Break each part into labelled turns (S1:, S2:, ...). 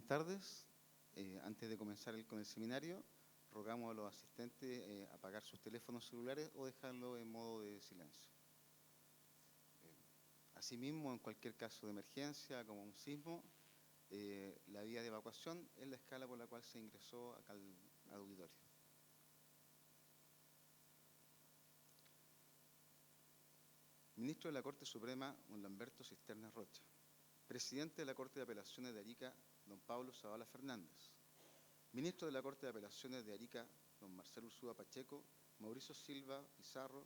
S1: Buenas tardes. Antes de comenzar con el seminario, rogamos a los asistentes apagar sus teléfonos celulares o dejarlo en modo de silencio. Asimismo, en cualquier caso de emergencia, como un sismo, la vía de evacuación es la escala por la cual se ingresó acá al auditorio. Ministro de la Corte Suprema, don Lamberto Cisternas Rocha. Presidente de la Corte de Apelaciones de Arica, don Pablo Zavala Fernández. Ministro de la Corte de Apelaciones de Arica, don Marcelo Ursúa Pacheco, Mauricio Silva Pizarro,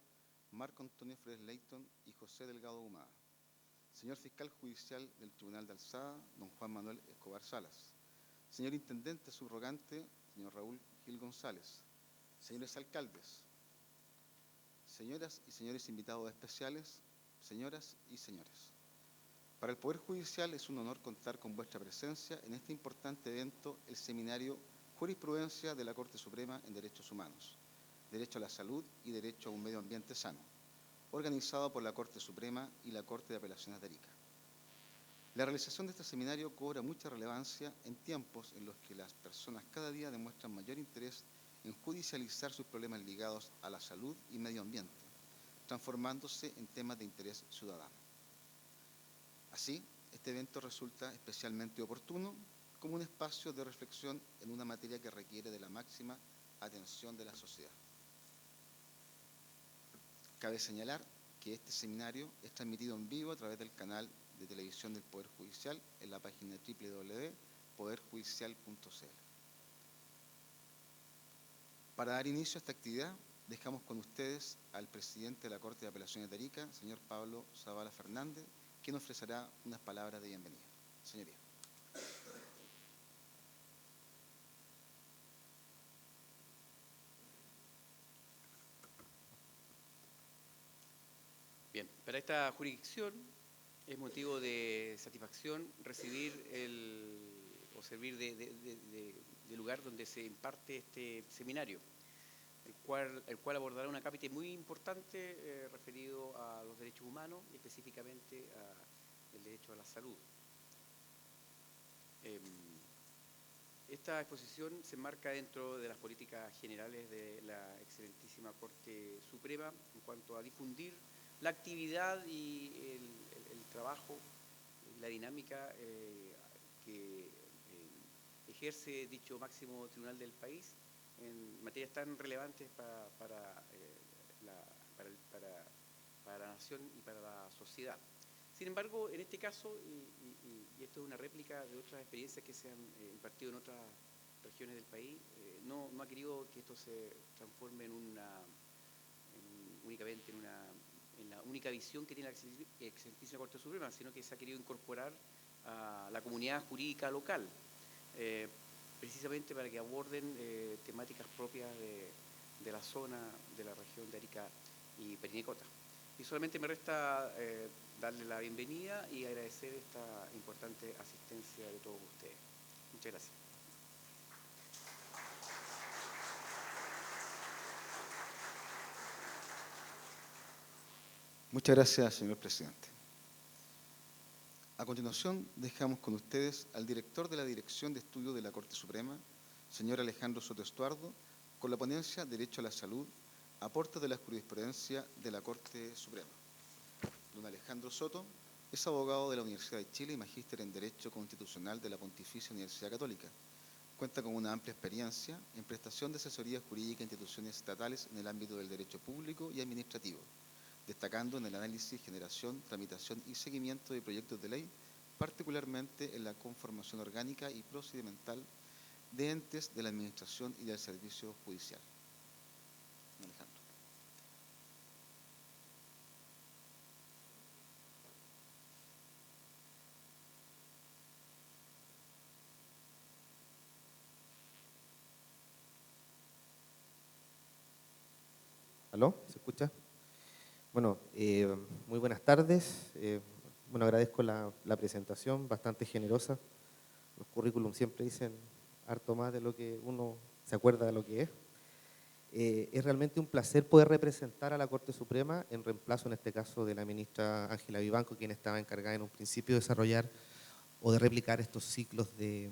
S1: Marco Antonio Flores Leighton y José Delgado Humada. Señor Fiscal Judicial del Tribunal de Alzada, don Juan Manuel Escobar Salas. Señor Intendente Subrogante, señor Raúl Gil González. Señores alcaldes, señoras y señores invitados especiales, señoras y señores. Para el Poder Judicial es un honor contar con vuestra presencia en este importante evento, el seminario Jurisprudencia de la Corte Suprema en Derechos Humanos, Derecho a la Salud y Derecho a un Medio Ambiente Sano, organizado por la Corte Suprema y la Corte de Apelaciones de Arica. La realización de este seminario cobra mucha relevancia en tiempos en los que las personas cada día demuestran mayor interés en judicializar sus problemas ligados a la salud y medio ambiente, transformándose en temas de interés ciudadano. Así, este evento resulta especialmente oportuno como un espacio de reflexión en una materia que requiere de la máxima atención de la sociedad. Cabe señalar que este seminario es transmitido en vivo a través del canal de televisión del Poder Judicial en la página www.poderjudicial.cl. Para dar inicio a esta actividad, dejamos con ustedes al presidente de la Corte de Apelaciones de Arica, señor Pablo Zavala Fernández, quien ofrecerá unas palabras de bienvenida. Señoría.
S2: Bien, para esta jurisdicción es motivo de satisfacción recibir o servir de lugar donde se imparte este seminario, el cual abordará una cápita muy importante referido a los derechos humanos y específicamente al derecho a la salud. Esta exposición se enmarca dentro de las políticas generales de la excelentísima Corte Suprema en cuanto a difundir la actividad y el trabajo, la dinámica que ejerce dicho máximo tribunal del país en materias tan relevantes para la nación y para la sociedad. Sin embargo, en este caso, y esto es una réplica de otras experiencias que se han impartido en otras regiones del país, no ha querido que esto se transforme únicamente en la única visión que tiene la excelentísima Corte Suprema, sino que se ha querido incorporar a la comunidad jurídica local, precisamente para que aborden temáticas propias de la zona, de la región de Arica y Parinacota. Y solamente me resta darle la bienvenida y agradecer esta importante asistencia de todos ustedes. Muchas gracias.
S1: Muchas gracias, señor presidente. A continuación, dejamos con ustedes al director de la Dirección de Estudios de la Corte Suprema, señor Alejandro Soto Estuardo, con la ponencia Derecho a la Salud, aportes de la jurisprudencia de la Corte Suprema. Don Alejandro Soto es abogado de la Universidad de Chile y magíster en Derecho Constitucional de la Pontificia Universidad Católica. Cuenta con una amplia experiencia en prestación de asesoría jurídica a instituciones estatales en el ámbito del derecho público y administrativo, destacando en el análisis, generación, tramitación y seguimiento de proyectos de ley, particularmente en la conformación orgánica y procedimental de entes de la Administración y del Servicio Judicial. Alejandro.
S3: ¿Aló? ¿Se escucha? Bueno, muy buenas tardes. Bueno, agradezco la presentación, bastante generosa. Los currículums siempre dicen harto más de lo que uno se acuerda de lo que es. Es realmente un placer poder representar a la Corte Suprema en reemplazo, en este caso, de la ministra Ángela Vivanco, quien estaba encargada en un principio de desarrollar o de replicar estos ciclos de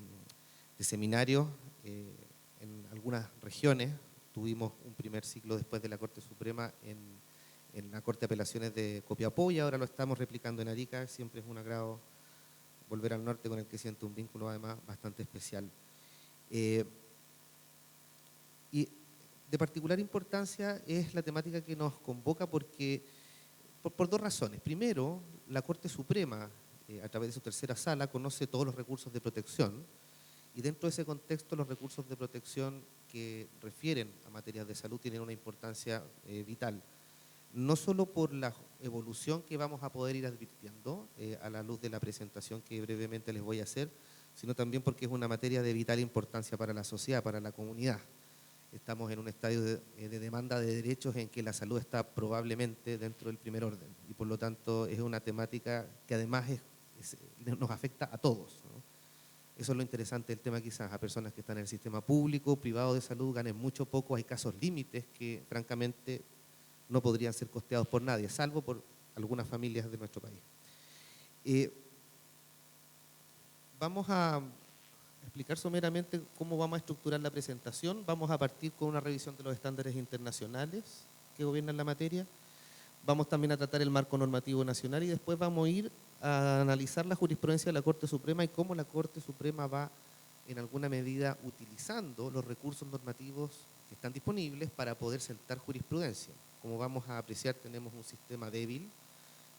S3: seminarios en algunas regiones. Tuvimos un primer ciclo después de la Corte Suprema en la Corte de Apelaciones de Copiapó y ahora lo estamos replicando en Arica. Siempre es un agrado volver al norte, con el que siento un vínculo además bastante especial. Y de particular importancia es la temática que nos convoca porque, por dos razones. Primero, la Corte Suprema, a través de su tercera sala, conoce todos los recursos de protección y dentro de ese contexto los recursos de protección que refieren a materias de salud tienen una importancia vital. No solo por la evolución que vamos a poder ir advirtiendo a la luz de la presentación que brevemente les voy a hacer, sino también porque es una materia de vital importancia para la sociedad, para la comunidad. Estamos en un estadio de demanda de derechos en que la salud está probablemente dentro del primer orden y por lo tanto es una temática que además nos afecta a todos, ¿no? Eso es lo interesante del tema, quizás a personas que están en el sistema público, privado de salud, ganen mucho o poco. Hay casos límites que francamente no podrían ser costeados por nadie, salvo por algunas familias de nuestro país. Vamos a explicar someramente cómo vamos a estructurar la presentación. Vamos a partir con una revisión de los estándares internacionales que gobiernan la materia. Vamos también a tratar el marco normativo nacional y después vamos a ir a analizar la jurisprudencia de la Corte Suprema y cómo la Corte Suprema va en alguna medida utilizando los recursos normativos que están disponibles para poder sentar jurisprudencia. Como vamos a apreciar, tenemos un sistema débil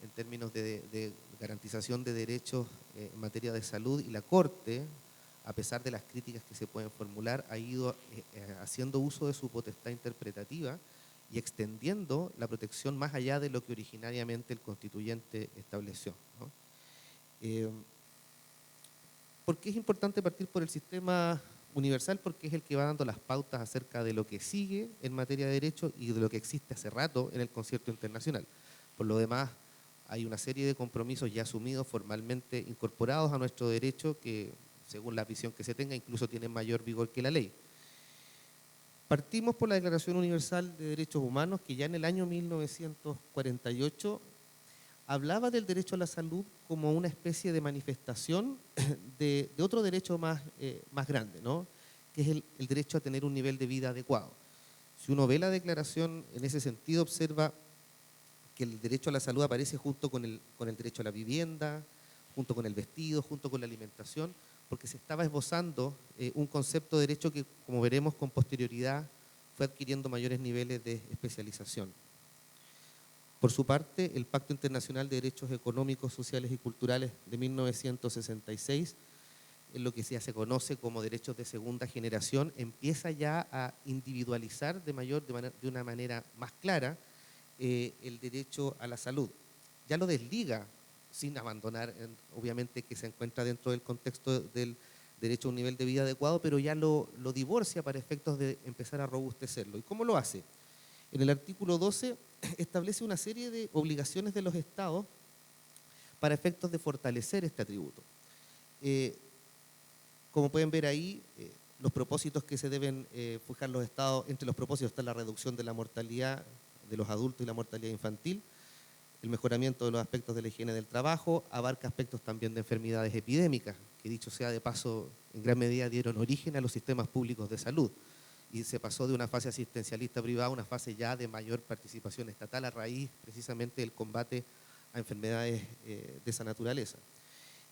S3: en términos de garantización de derechos en materia de salud y la Corte, a pesar de las críticas que se pueden formular, ha ido haciendo uso de su potestad interpretativa y extendiendo la protección más allá de lo que originariamente el constituyente estableció, ¿no? ¿Por qué es importante partir por el sistema universal? Porque es el que va dando las pautas acerca de lo que sigue en materia de derecho y de lo que existe hace rato en el concierto internacional. Por lo demás, hay una serie de compromisos ya asumidos, formalmente incorporados a nuestro derecho, que según la visión que se tenga, incluso tienen mayor vigor que la ley. Partimos por la Declaración Universal de Derechos Humanos, que ya en el año 1948 hablaba del derecho a la salud como una especie de manifestación de otro derecho más grande, ¿no? Que es el derecho a tener un nivel de vida adecuado. Si uno ve la declaración en ese sentido, observa que el derecho a la salud aparece junto con el derecho a la vivienda, junto con el vestido, junto con la alimentación, porque se estaba esbozando un concepto de derecho que, como veremos con posterioridad, fue adquiriendo mayores niveles de especialización. Por su parte, el Pacto Internacional de Derechos Económicos, Sociales y Culturales de 1966, en lo que ya se conoce como derechos de segunda generación, empieza ya a individualizar de una manera más clara el derecho a la salud. Ya lo desliga, sin abandonar, obviamente que se encuentra dentro del contexto del derecho a un nivel de vida adecuado, pero ya lo divorcia para efectos de empezar a robustecerlo. ¿Y cómo lo hace? En el artículo 12 establece una serie de obligaciones de los estados para efectos de fortalecer este atributo. Como pueden ver ahí, los propósitos que se deben fijar los estados, entre los propósitos está la reducción de la mortalidad de los adultos y la mortalidad infantil, el mejoramiento de los aspectos de la higiene del trabajo, abarca aspectos también de enfermedades epidémicas, que dicho sea de paso, en gran medida dieron origen a los sistemas públicos de salud, y se pasó de una fase asistencialista privada a una fase ya de mayor participación estatal a raíz precisamente del combate a enfermedades de esa naturaleza.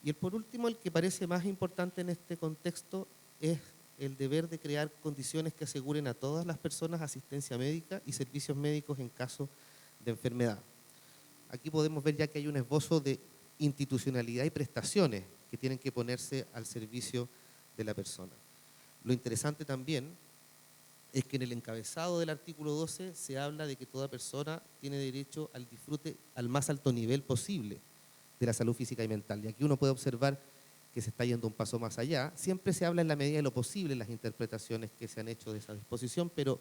S3: Y por último, el que parece más importante en este contexto es el deber de crear condiciones que aseguren a todas las personas asistencia médica y servicios médicos en caso de enfermedad. Aquí podemos ver ya que hay un esbozo de institucionalidad y prestaciones que tienen que ponerse al servicio de la persona. Lo interesante también es que en el encabezado del artículo 12 se habla de que toda persona tiene derecho al disfrute al más alto nivel posible de la salud física y mental. Y aquí uno puede observar que se está yendo un paso más allá. Siempre se habla en la medida de lo posible en las interpretaciones que se han hecho de esa disposición, pero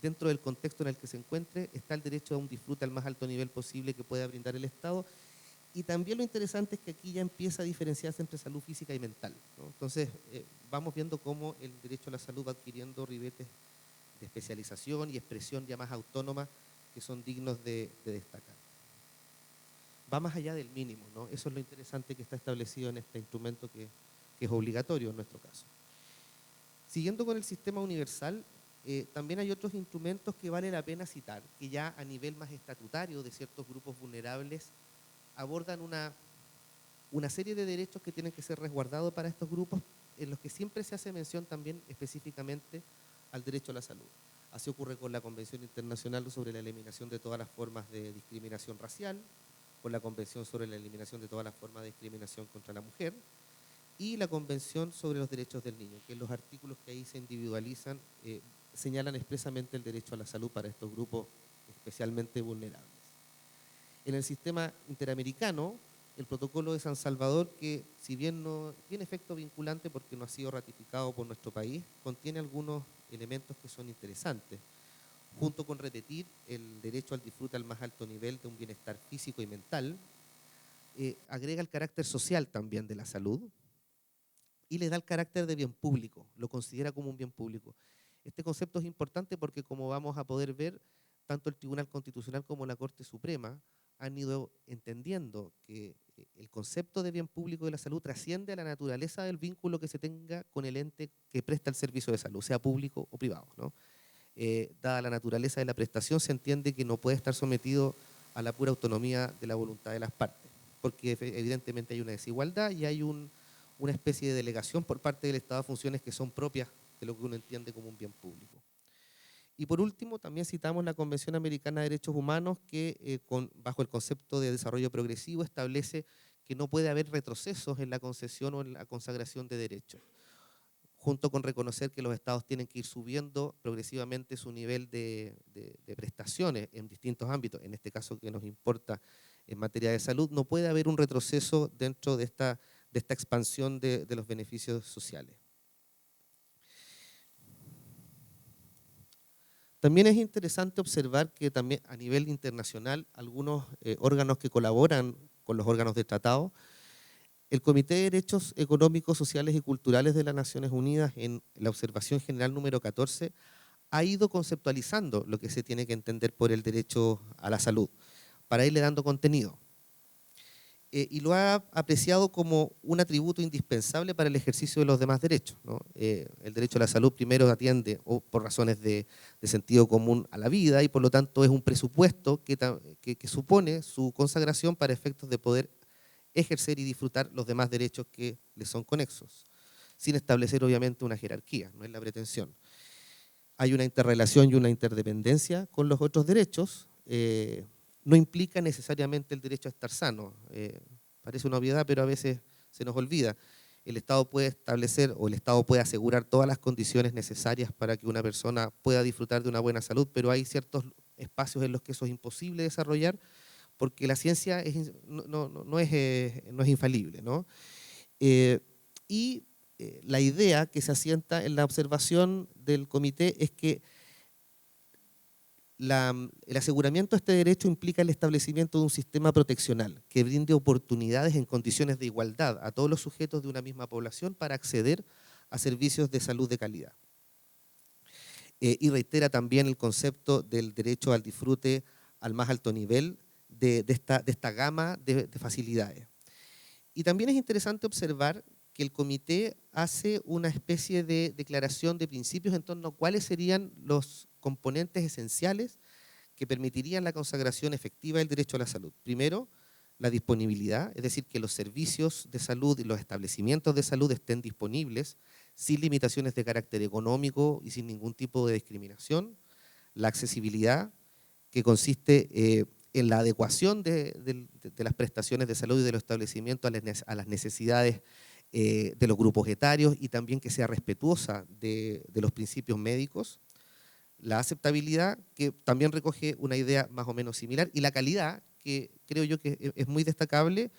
S3: dentro del contexto en el que se encuentre está el derecho a un disfrute al más alto nivel posible que pueda brindar el Estado. Y también lo interesante es que aquí ya empieza a diferenciarse entre salud física y mental, ¿no? Entonces, vamos viendo cómo el derecho a la salud va adquiriendo ribetes de especialización y expresión ya más autónoma que son dignos de destacar. Va más allá del mínimo, ¿no? Eso es lo interesante que está establecido en este instrumento que es obligatorio en nuestro caso. Siguiendo con el sistema universal, también hay otros instrumentos que vale la pena citar, que ya a nivel más estatutario de ciertos grupos vulnerables abordan una serie de derechos que tienen que ser resguardados para estos grupos, en los que siempre se hace mención también específicamente al derecho a la salud. Así ocurre con la Convención Internacional sobre la Eliminación de todas las formas de discriminación racial, con la Convención sobre la Eliminación de todas las formas de discriminación contra la mujer, y la Convención sobre los Derechos del Niño, que en los artículos que ahí se individualizan señalan expresamente el derecho a la salud para estos grupos especialmente vulnerables. En el sistema interamericano, el protocolo de San Salvador, que si bien no tiene efecto vinculante porque no ha sido ratificado por nuestro país, contiene algunos elementos que son interesantes, junto con repetir el derecho al disfrute al más alto nivel de un bienestar físico y mental, agrega el carácter social también de la salud y le da el carácter de bien público, lo considera como un bien público. Este concepto es importante porque, como vamos a poder ver, tanto el Tribunal Constitucional como la Corte Suprema han ido entendiendo que el concepto de bien público de la salud trasciende a la naturaleza del vínculo que se tenga con el ente que presta el servicio de salud, sea público o privado, ¿no? Dada la naturaleza de la prestación, se entiende que no puede estar sometido a la pura autonomía de la voluntad de las partes, porque evidentemente hay una desigualdad y hay una especie de delegación por parte del Estado de funciones que son propias de lo que uno entiende como un bien público. Y por último, también citamos la Convención Americana de Derechos Humanos que, bajo el concepto de desarrollo progresivo, establece que no puede haber retrocesos en la concesión o en la consagración de derechos, junto con reconocer que los estados tienen que ir subiendo progresivamente su nivel de prestaciones en distintos ámbitos, en este caso que nos importa en materia de salud. No puede haber un retroceso dentro de esta expansión de los beneficios sociales. También es interesante observar que también a nivel internacional algunos órganos que colaboran con los órganos de tratado, el Comité de Derechos Económicos, Sociales y Culturales de las Naciones Unidas, en la observación general número 14, ha ido conceptualizando lo que se tiene que entender por el derecho a la salud, para irle dando contenido. Y lo ha apreciado como un atributo indispensable para el ejercicio de los demás derechos, ¿no? El derecho a la salud primero atiende por razones de sentido común a la vida y por lo tanto es un presupuesto que supone su consagración para efectos de poder ejercer y disfrutar los demás derechos que le son conexos, sin establecer obviamente una jerarquía, no es la pretensión. Hay una interrelación y una interdependencia con los otros derechos. No implica necesariamente el derecho a estar sano. Parece una obviedad, pero a veces se nos olvida. El Estado puede establecer o el Estado puede asegurar todas las condiciones necesarias para que una persona pueda disfrutar de una buena salud, pero hay ciertos espacios en los que eso es imposible desarrollar porque la ciencia no es infalible, ¿no? La idea que se asienta en la observación del comité es que el aseguramiento de este derecho implica el establecimiento de un sistema proteccional que brinde oportunidades en condiciones de igualdad a todos los sujetos de una misma población para acceder a servicios de salud de calidad. Y reitera también el concepto del derecho al disfrute al más alto nivel de esta gama de facilidades. Y también es interesante observar que el comité hace una especie de declaración de principios en torno a cuáles serían los componentes esenciales que permitirían la consagración efectiva del derecho a la salud. Primero, la disponibilidad, es decir, que los servicios de salud y los establecimientos de salud estén disponibles sin limitaciones de carácter económico y sin ningún tipo de discriminación. La accesibilidad, que consiste en la adecuación de las prestaciones de salud y de los establecimientos a las necesidades de los grupos etarios y también que sea respetuosa de los principios médicos. La aceptabilidad, que también recoge una idea más o menos similar, y la calidad, que creo yo que es muy destacable,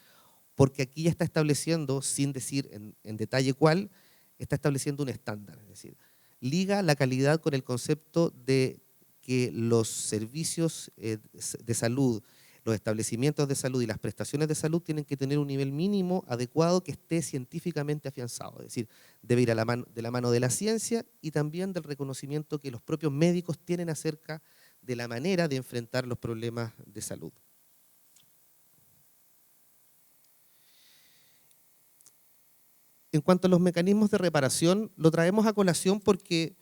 S3: porque aquí ya está estableciendo, sin decir en detalle cuál, está estableciendo un estándar, es decir, liga la calidad con el concepto de que los servicios de salud, los establecimientos de salud y las prestaciones de salud tienen que tener un nivel mínimo adecuado que esté científicamente afianzado, es decir, debe ir de la mano de la ciencia y también del reconocimiento que los propios médicos tienen acerca de la manera de enfrentar los problemas de salud. En cuanto a los mecanismos de reparación, lo traemos a colación porque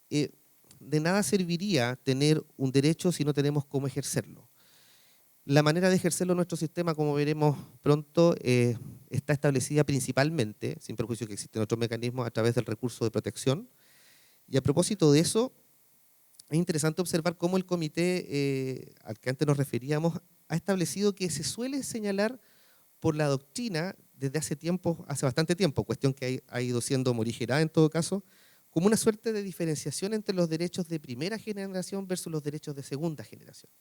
S3: de nada serviría tener un derecho si no tenemos cómo ejercerlo. La manera de ejercerlo en nuestro sistema, como veremos pronto, está establecida principalmente, sin perjuicio que existen otros mecanismos, a través del recurso de protección. Y a propósito de eso, es interesante observar cómo el comité al que antes nos referíamos ha establecido que se suele señalar por la doctrina desde hace bastante tiempo, cuestión que ha ido siendo morigerada en todo caso, como una suerte de diferenciación entre los derechos de primera generación versus los derechos de segunda generación.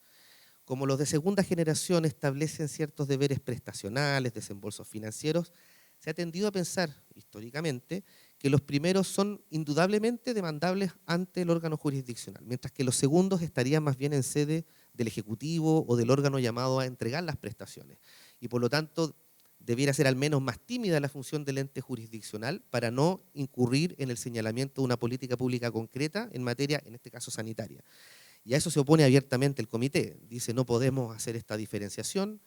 S3: Como los de segunda generación establecen ciertos deberes prestacionales, desembolsos financieros, se ha tendido a pensar históricamente que los primeros son indudablemente demandables ante el órgano jurisdiccional, mientras que los segundos estarían más bien en sede del Ejecutivo o del órgano llamado a entregar las prestaciones. Y por lo tanto, debiera ser al menos más tímida la función del ente jurisdiccional para no incurrir en el señalamiento de una política pública concreta en materia, en este caso, sanitaria. Y a eso se opone abiertamente el comité. Dice, no podemos hacer esta diferenciación,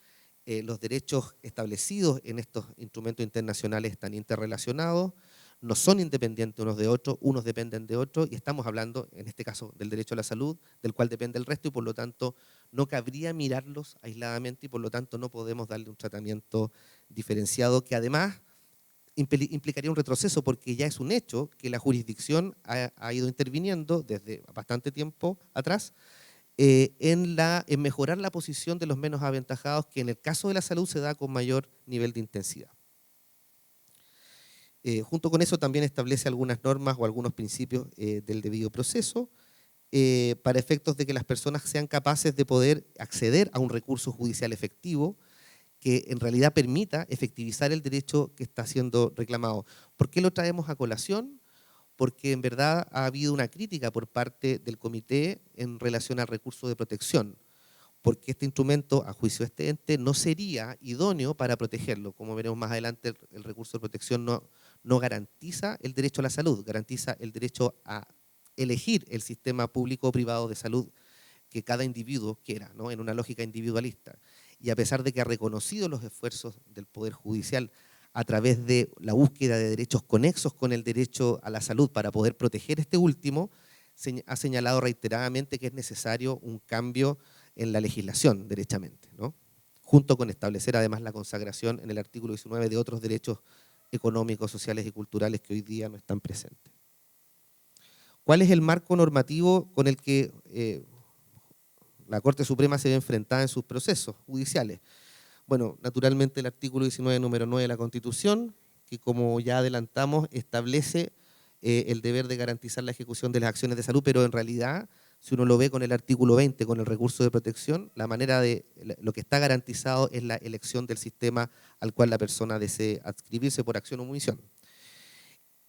S3: los derechos establecidos en estos instrumentos internacionales están interrelacionados, no son independientes unos de otros, unos dependen de otros, y estamos hablando, en este caso, del derecho a la salud, del cual depende el resto, y por lo tanto no cabría mirarlos aisladamente, y por lo tanto no podemos darle un tratamiento diferenciado, que además implicaría un retroceso, porque ya es un hecho que la jurisdicción ha ido interviniendo desde bastante tiempo atrás en mejorar la posición de los menos aventajados, que en el caso de la salud se da con mayor nivel de intensidad. Junto con eso también establece algunas normas o algunos principios del debido proceso para efectos de que las personas sean capaces de poder acceder a un recurso judicial efectivo que en realidad permita efectivizar el derecho que está siendo reclamado. ¿Por qué lo traemos a colación? Porque en verdad ha habido una crítica por parte del comité en relación al recurso de protección, porque este instrumento, a juicio de este ente, no sería idóneo para protegerlo. Como veremos más adelante, el recurso de protección no garantiza el derecho a la salud, garantiza el derecho a elegir el sistema público o privado de salud que cada individuo quiera, ¿no? En una lógica individualista. Y a pesar de que ha reconocido los esfuerzos del Poder Judicial a través de la búsqueda de derechos conexos con el derecho a la salud para poder proteger este último, ha señalado reiteradamente que es necesario un cambio en la legislación, derechamente, ¿no? Junto con establecer además la consagración en el artículo 19 de otros derechos económicos, sociales y culturales que hoy día no están presentes. ¿Cuál es el marco normativo con el que la Corte Suprema se ve enfrentada en sus procesos judiciales? Bueno, naturalmente el artículo 19, número 9 de la Constitución, que como ya adelantamos, establece el deber de garantizar la ejecución de las acciones de salud, pero en realidad, si uno lo ve con el artículo 20, con el recurso de protección, la manera de lo que está garantizado es la elección del sistema al cual la persona desee adscribirse por acción o omisión.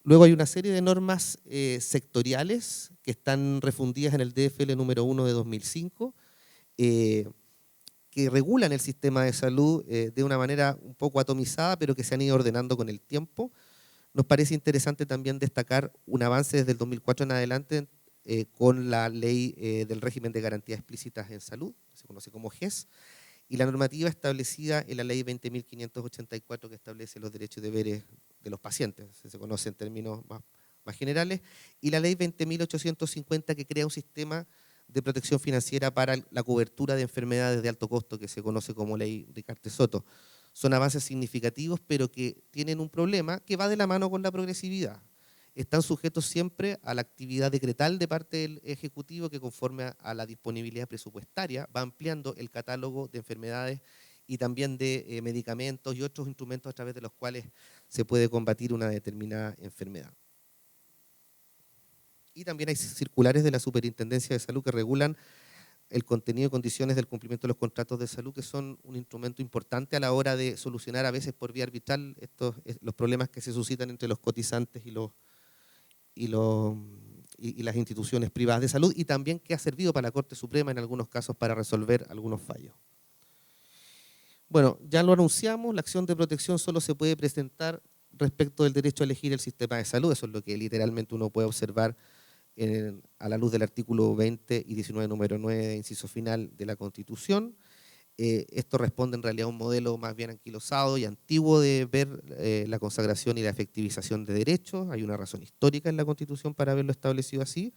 S3: Luego hay una serie de normas sectoriales que están refundidas en el DFL número 1 de 2005, que regulan el sistema de salud de una manera un poco atomizada, pero que se han ido ordenando con el tiempo. Nos parece interesante también destacar un avance desde el 2004 en adelante con la ley del régimen de garantías explícitas en salud, que se conoce como GES, y la normativa establecida en la ley 20.584 que establece los derechos y deberes de los pacientes, se conoce en términos más generales, y la ley 20.850 que crea un sistema de protección financiera para la cobertura de enfermedades de alto costo, que se conoce como ley Ricarte Soto. Son avances significativos, pero que tienen un problema que va de la mano con la progresividad. Están sujetos siempre a la actividad decretal de parte del Ejecutivo, que conforme a la disponibilidad presupuestaria va ampliando el catálogo de enfermedades y también de medicamentos y otros instrumentos a través de los cuales se puede combatir una determinada enfermedad. Y también hay circulares de la Superintendencia de Salud que regulan el contenido y condiciones del cumplimiento de los contratos de salud, que son un instrumento importante a la hora de solucionar a veces por vía arbitral los problemas que se suscitan entre los cotizantes y las instituciones privadas de salud, y también que ha servido para la Corte Suprema en algunos casos para resolver algunos fallos. Bueno, ya lo anunciamos, la acción de protección solo se puede presentar respecto del derecho a elegir el sistema de salud. Eso es lo que literalmente uno puede observar a la luz del artículo 20 y 19, número 9, inciso final de la Constitución. Esto responde en realidad a un modelo más bien anquilosado y antiguo de ver la consagración y la efectivización de derechos. Hay una razón histórica en la Constitución para haberlo establecido así.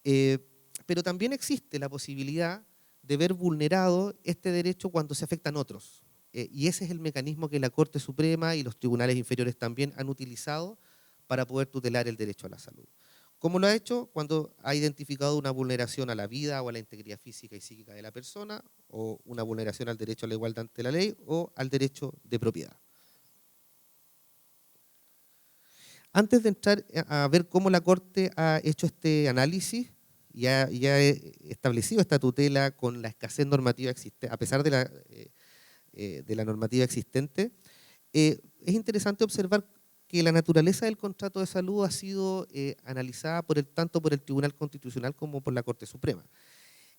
S3: Pero también existe la posibilidad de ver vulnerado este derecho cuando se afectan otros. Y ese es el mecanismo que la Corte Suprema y los tribunales inferiores también han utilizado para poder tutelar el derecho a la salud. ¿Cómo lo ha hecho? Cuando ha identificado una vulneración a la vida o a la integridad física y psíquica de la persona, o una vulneración al derecho a la igualdad ante la ley o al derecho de propiedad. Antes de entrar a ver cómo la Corte ha hecho este análisis y ha establecido esta tutela con la escasez normativa existente, a pesar de la normativa existente, es interesante observar que la naturaleza del contrato de salud ha sido analizada tanto por el Tribunal Constitucional como por la Corte Suprema.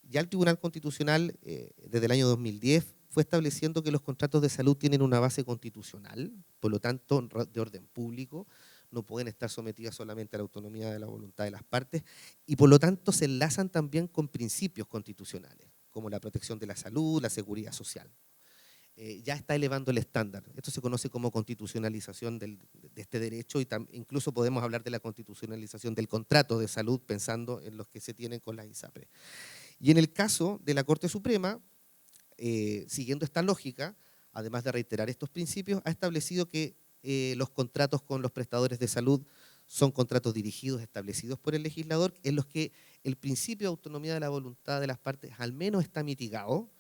S3: Ya el Tribunal Constitucional, desde el año 2010, fue estableciendo que los contratos de salud tienen una base constitucional, por lo tanto, de orden público, no pueden estar sometidas solamente a la autonomía de la voluntad de las partes, y por lo tanto se enlazan también con principios constitucionales, como la protección de la salud, la seguridad social. Ya está elevando el estándar. Esto se conoce como constitucionalización de este derecho y incluso podemos hablar de la constitucionalización del contrato de salud pensando en los que se tienen con las ISAPRES. Y en el caso de la Corte Suprema, siguiendo esta lógica, además de reiterar estos principios, ha establecido que los contratos con los prestadores de salud son contratos dirigidos, establecidos por el legislador, en los que el principio de autonomía de la voluntad de las partes al menos está mitigado,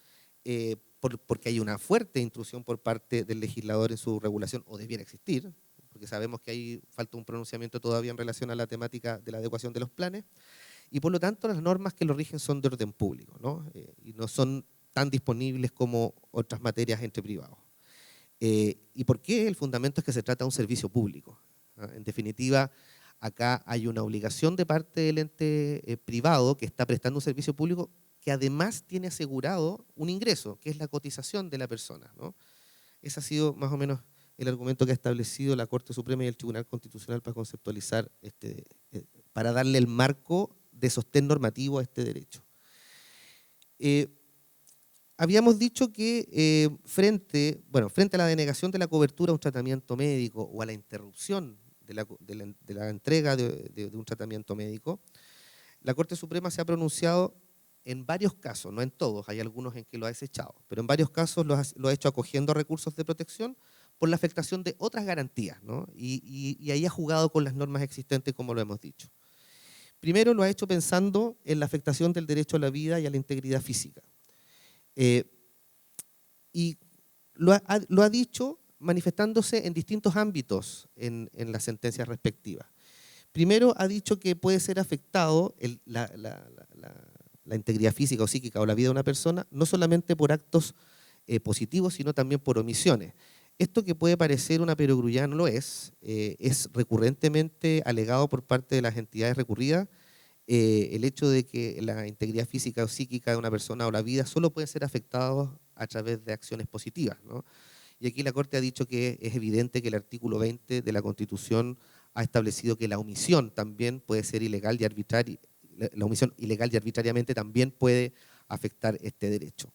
S3: porque hay una fuerte intrusión por parte del legislador en su regulación, o debiera existir, porque sabemos que ahí falta un pronunciamiento todavía en relación a la temática de la adecuación de los planes, y por lo tanto las normas que lo rigen son de orden público, ¿no? Y no son tan disponibles como otras materias entre privados. ¿Y por qué? El fundamento es que se trata de un servicio público. En definitiva, acá hay una obligación de parte del ente privado que está prestando un servicio público que además tiene asegurado un ingreso, que es la cotización de la persona, ¿no? Ese ha sido más o menos el argumento que ha establecido la Corte Suprema y el Tribunal Constitucional para conceptualizar, para darle el marco de sostén normativo a este derecho. Habíamos dicho que frente a la denegación de la cobertura a un tratamiento médico o a la interrupción de la entrega de un tratamiento médico, la Corte Suprema se ha pronunciado en varios casos, no en todos, hay algunos en que lo ha desechado, pero en varios casos lo ha hecho acogiendo recursos de protección por la afectación de otras garantías, ¿no? Y ahí ha jugado con las normas existentes, como lo hemos dicho. Primero lo ha hecho pensando en la afectación del derecho a la vida y a la integridad física. Y lo ha dicho manifestándose en distintos ámbitos en las sentencias respectivas. Primero ha dicho que puede ser afectado la integridad física o psíquica o la vida de una persona, no solamente por actos positivos, sino también por omisiones. Esto que puede parecer una perogrullada no lo es recurrentemente alegado por parte de las entidades recurridas, el hecho de que la integridad física o psíquica de una persona o la vida solo pueden ser afectados a través de acciones positivas, ¿no? Y aquí la Corte ha dicho que es evidente que el artículo 20 de la Constitución ha establecido que la omisión también puede ser ilegal y arbitraria, la omisión ilegal y arbitrariamente también puede afectar este derecho.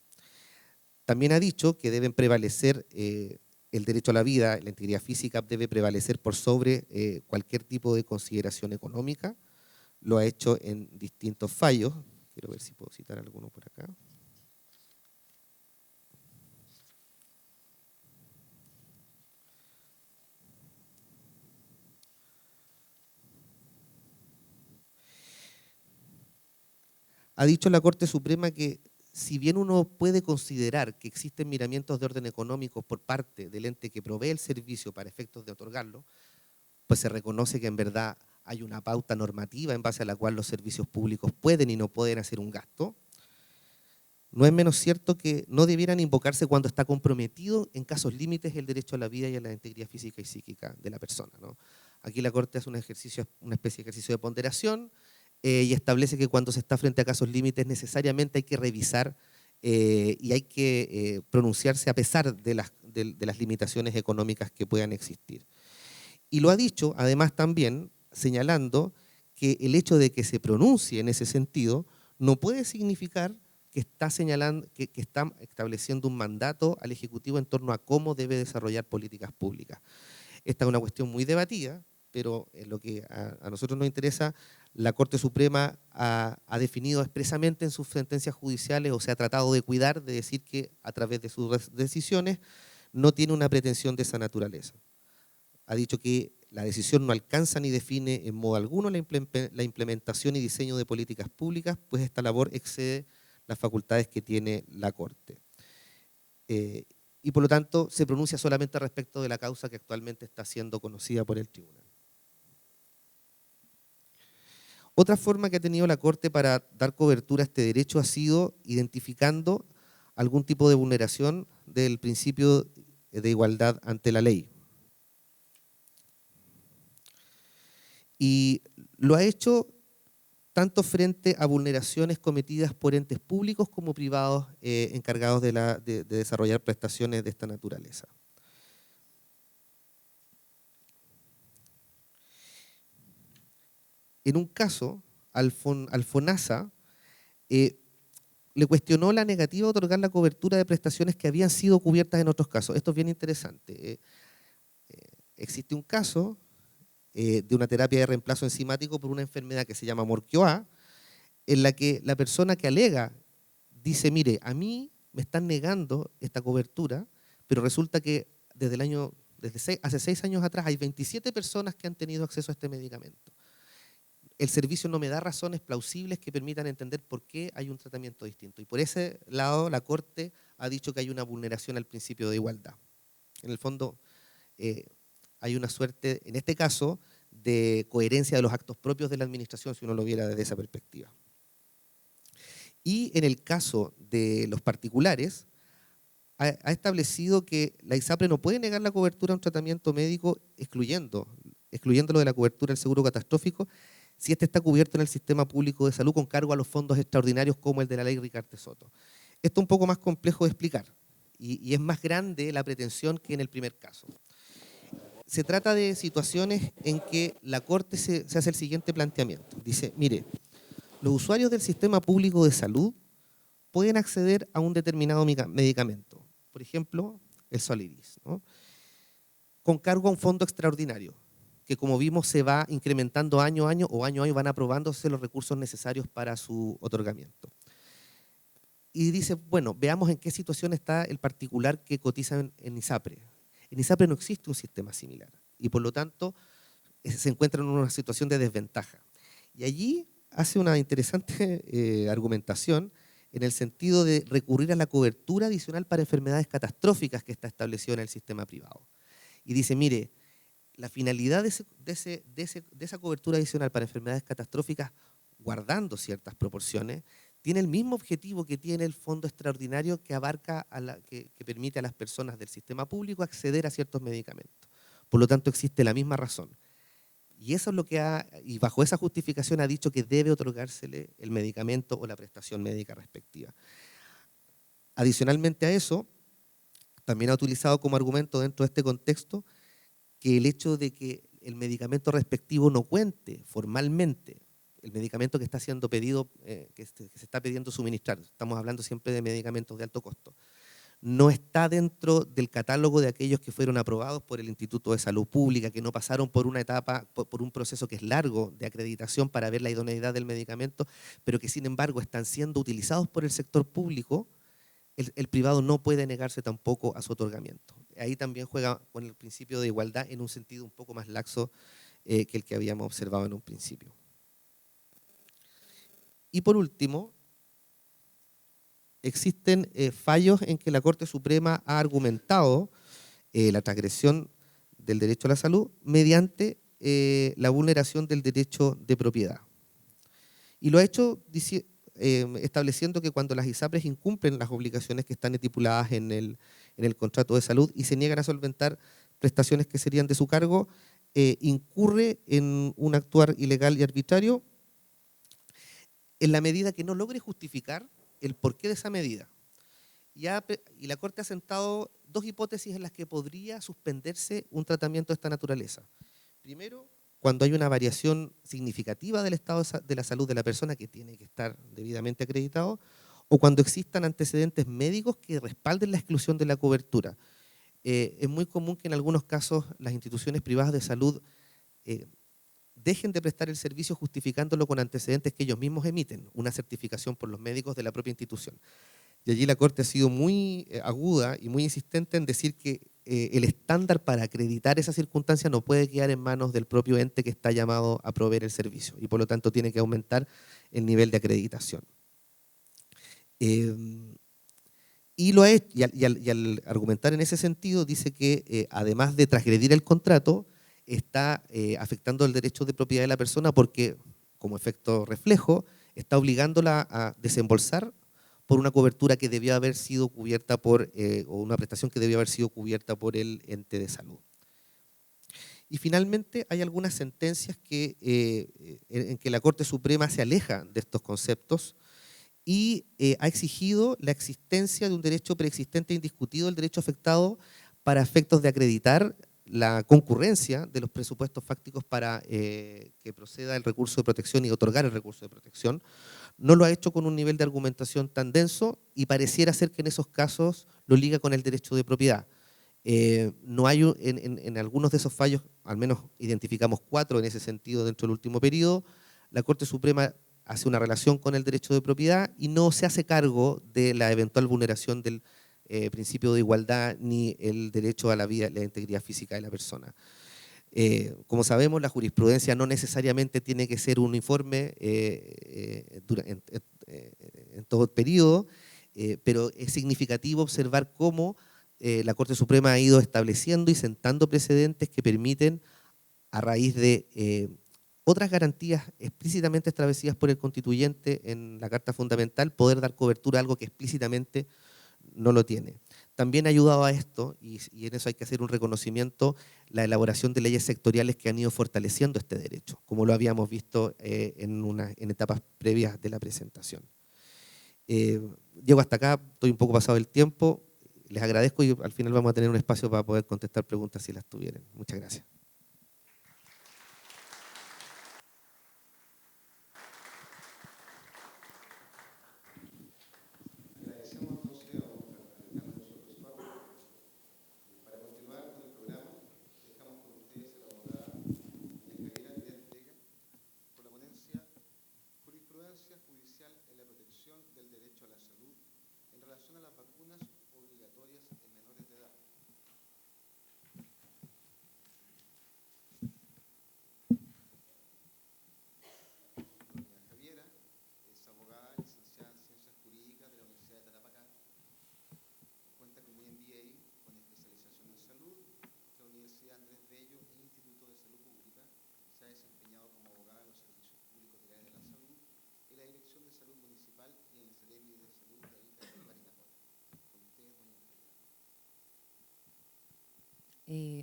S3: También ha dicho que deben prevalecer el derecho a la vida, la integridad física debe prevalecer por sobre cualquier tipo de consideración económica. Lo ha hecho en distintos fallos. Quiero ver si puedo citar alguno por acá. Ha dicho la Corte Suprema que si bien uno puede considerar que existen miramientos de orden económico por parte del ente que provee el servicio para efectos de otorgarlo, pues se reconoce que en verdad hay una pauta normativa en base a la cual los servicios públicos pueden y no pueden hacer un gasto. No es menos cierto que no debieran invocarse cuando está comprometido en casos límites el derecho a la vida y a la integridad física y psíquica de la persona, ¿no? Aquí la Corte hace una especie de ejercicio de ponderación y establece que cuando se está frente a casos límites necesariamente hay que revisar y hay que pronunciarse a pesar de las limitaciones económicas que puedan existir. Y lo ha dicho además también señalando que el hecho de que se pronuncie en ese sentido no puede significar que está señalando, que está estableciendo un mandato al Ejecutivo en torno a cómo debe desarrollar políticas públicas. Esta es una cuestión muy debatida, pero en lo que a nosotros nos interesa, la Corte Suprema ha definido expresamente en sus sentencias judiciales, o se ha tratado de cuidar, de decir que a través de sus decisiones no tiene una pretensión de esa naturaleza. Ha dicho que la decisión no alcanza ni define en modo alguno la implementación y diseño de políticas públicas, pues esta labor excede las facultades que tiene la Corte. Y por lo tanto se pronuncia solamente respecto de la causa que actualmente está siendo conocida por el tribunal. Otra forma que ha tenido la Corte para dar cobertura a este derecho ha sido identificando algún tipo de vulneración del principio de igualdad ante la ley. Y lo ha hecho tanto frente a vulneraciones cometidas por entes públicos como privados encargados de desarrollar prestaciones de esta naturaleza. En un caso, al FONASA le cuestionó la negativa de otorgar la cobertura de prestaciones que habían sido cubiertas en otros casos. Esto es bien interesante. Existe un caso de una terapia de reemplazo enzimático por una enfermedad que se llama Morquio-A, en la que la persona que alega dice, mire, a mí me están negando esta cobertura, pero resulta que hace 6 años atrás hay 27 personas que han tenido acceso a este medicamento. El servicio no me da razones plausibles que permitan entender por qué hay un tratamiento distinto. Y por ese lado, la Corte ha dicho que hay una vulneración al principio de igualdad. En el fondo, hay una suerte, en este caso, de coherencia de los actos propios de la administración, si uno lo viera desde esa perspectiva. Y en el caso de los particulares, ha establecido que la ISAPRE no puede negar la cobertura a un tratamiento médico excluyéndolo de la cobertura del seguro catastrófico si este está cubierto en el sistema público de salud con cargo a los fondos extraordinarios como el de la ley Ricarte Soto. Esto es un poco más complejo de explicar y es más grande la pretensión que en el primer caso. Se trata de situaciones en que la Corte se hace el siguiente planteamiento. Dice, mire, los usuarios del sistema público de salud pueden acceder a un determinado medicamento, por ejemplo, el Soliris, ¿no?, con cargo a un fondo extraordinario, que como vimos se va incrementando año a año van aprobándose los recursos necesarios para su otorgamiento. Y dice, bueno, veamos en qué situación está el particular que cotiza en ISAPRE. En ISAPRE no existe un sistema similar y por lo tanto se encuentra en una situación de desventaja. Y allí hace una interesante argumentación en el sentido de recurrir a la cobertura adicional para enfermedades catastróficas que está establecido en el sistema privado. Y dice, mire, la finalidad de esa cobertura adicional para enfermedades catastróficas, guardando ciertas proporciones, tiene el mismo objetivo que tiene el fondo extraordinario que abarca, que permite a las personas del sistema público acceder a ciertos medicamentos. Por lo tanto, existe la misma razón. Y eso es lo que y bajo esa justificación ha dicho que debe otorgársele el medicamento o la prestación médica respectiva. Adicionalmente a eso, también ha utilizado como argumento dentro de este contexto que el hecho de que el medicamento respectivo no cuente formalmente, el medicamento que está siendo pedido, que se está pidiendo suministrar, estamos hablando siempre de medicamentos de alto costo, no está dentro del catálogo de aquellos que fueron aprobados por el Instituto de Salud Pública, que no pasaron por una etapa, por un proceso que es largo de acreditación para ver la idoneidad del medicamento, pero que sin embargo están siendo utilizados por el sector público, el privado no puede negarse tampoco a su otorgamiento. Ahí también juega con el principio de igualdad en un sentido un poco más laxo que el que habíamos observado en un principio. Y por último, existen fallos en que la Corte Suprema ha argumentado la transgresión del derecho a la salud mediante la vulneración del derecho de propiedad. Y lo ha hecho estableciendo que cuando las ISAPRES incumplen las obligaciones que están estipuladas en el contrato de salud y se niegan a solventar prestaciones que serían de su cargo, incurre en un actuar ilegal y arbitrario en la medida que no logre justificar el porqué de esa medida. Y la Corte ha sentado dos hipótesis en las que podría suspenderse un tratamiento de esta naturaleza. Primero, cuando hay una variación significativa del estado de la salud de la persona que tiene que estar debidamente acreditado, o cuando existan antecedentes médicos que respalden la exclusión de la cobertura. Es muy común que en algunos casos las instituciones privadas de salud dejen de prestar el servicio justificándolo con antecedentes que ellos mismos emiten, una certificación por los médicos de la propia institución. Y allí la Corte ha sido muy aguda y muy insistente en decir que el estándar para acreditar esa circunstancia no puede quedar en manos del propio ente que está llamado a proveer el servicio y por lo tanto tiene que aumentar el nivel de acreditación. Y lo ha hecho, y al argumentar en ese sentido dice que además de transgredir el contrato, está afectando el derecho de propiedad de la persona porque, como efecto reflejo, está obligándola a desembolsar por una cobertura que debió haber sido cubierta por, o una prestación que debió haber sido cubierta por el ente de salud. Y finalmente hay algunas sentencias en que la Corte Suprema se aleja de estos conceptos y ha exigido la existencia de un derecho preexistente e indiscutido, el derecho afectado para efectos de acreditar la concurrencia de los presupuestos fácticos para que proceda el recurso de protección y otorgar el recurso de protección. No lo ha hecho con un nivel de argumentación tan denso y pareciera ser que en esos casos lo liga con el derecho de propiedad. No hay en algunos de esos fallos, al menos identificamos 4 en ese sentido dentro del último periodo, la Corte Suprema hace una relación con el derecho de propiedad y no se hace cargo de la eventual vulneración del principio de igualdad ni el derecho a la vida, la integridad física de la persona. Como sabemos, la jurisprudencia no necesariamente tiene que ser uniforme en todo el periodo, pero es significativo observar cómo la Corte Suprema ha ido estableciendo y sentando precedentes que permiten, a raíz de otras garantías explícitamente establecidas por el constituyente en la Carta Fundamental, poder dar cobertura a algo que explícitamente no lo tiene. También ha ayudado a esto, y en eso hay que hacer un reconocimiento, la elaboración de leyes sectoriales que han ido fortaleciendo este derecho, como lo habíamos visto en etapas previas de la presentación. Llego hasta acá, estoy un poco pasado del tiempo, les agradezco y al final vamos a tener un espacio para poder contestar preguntas si las tuvieran. Muchas gracias.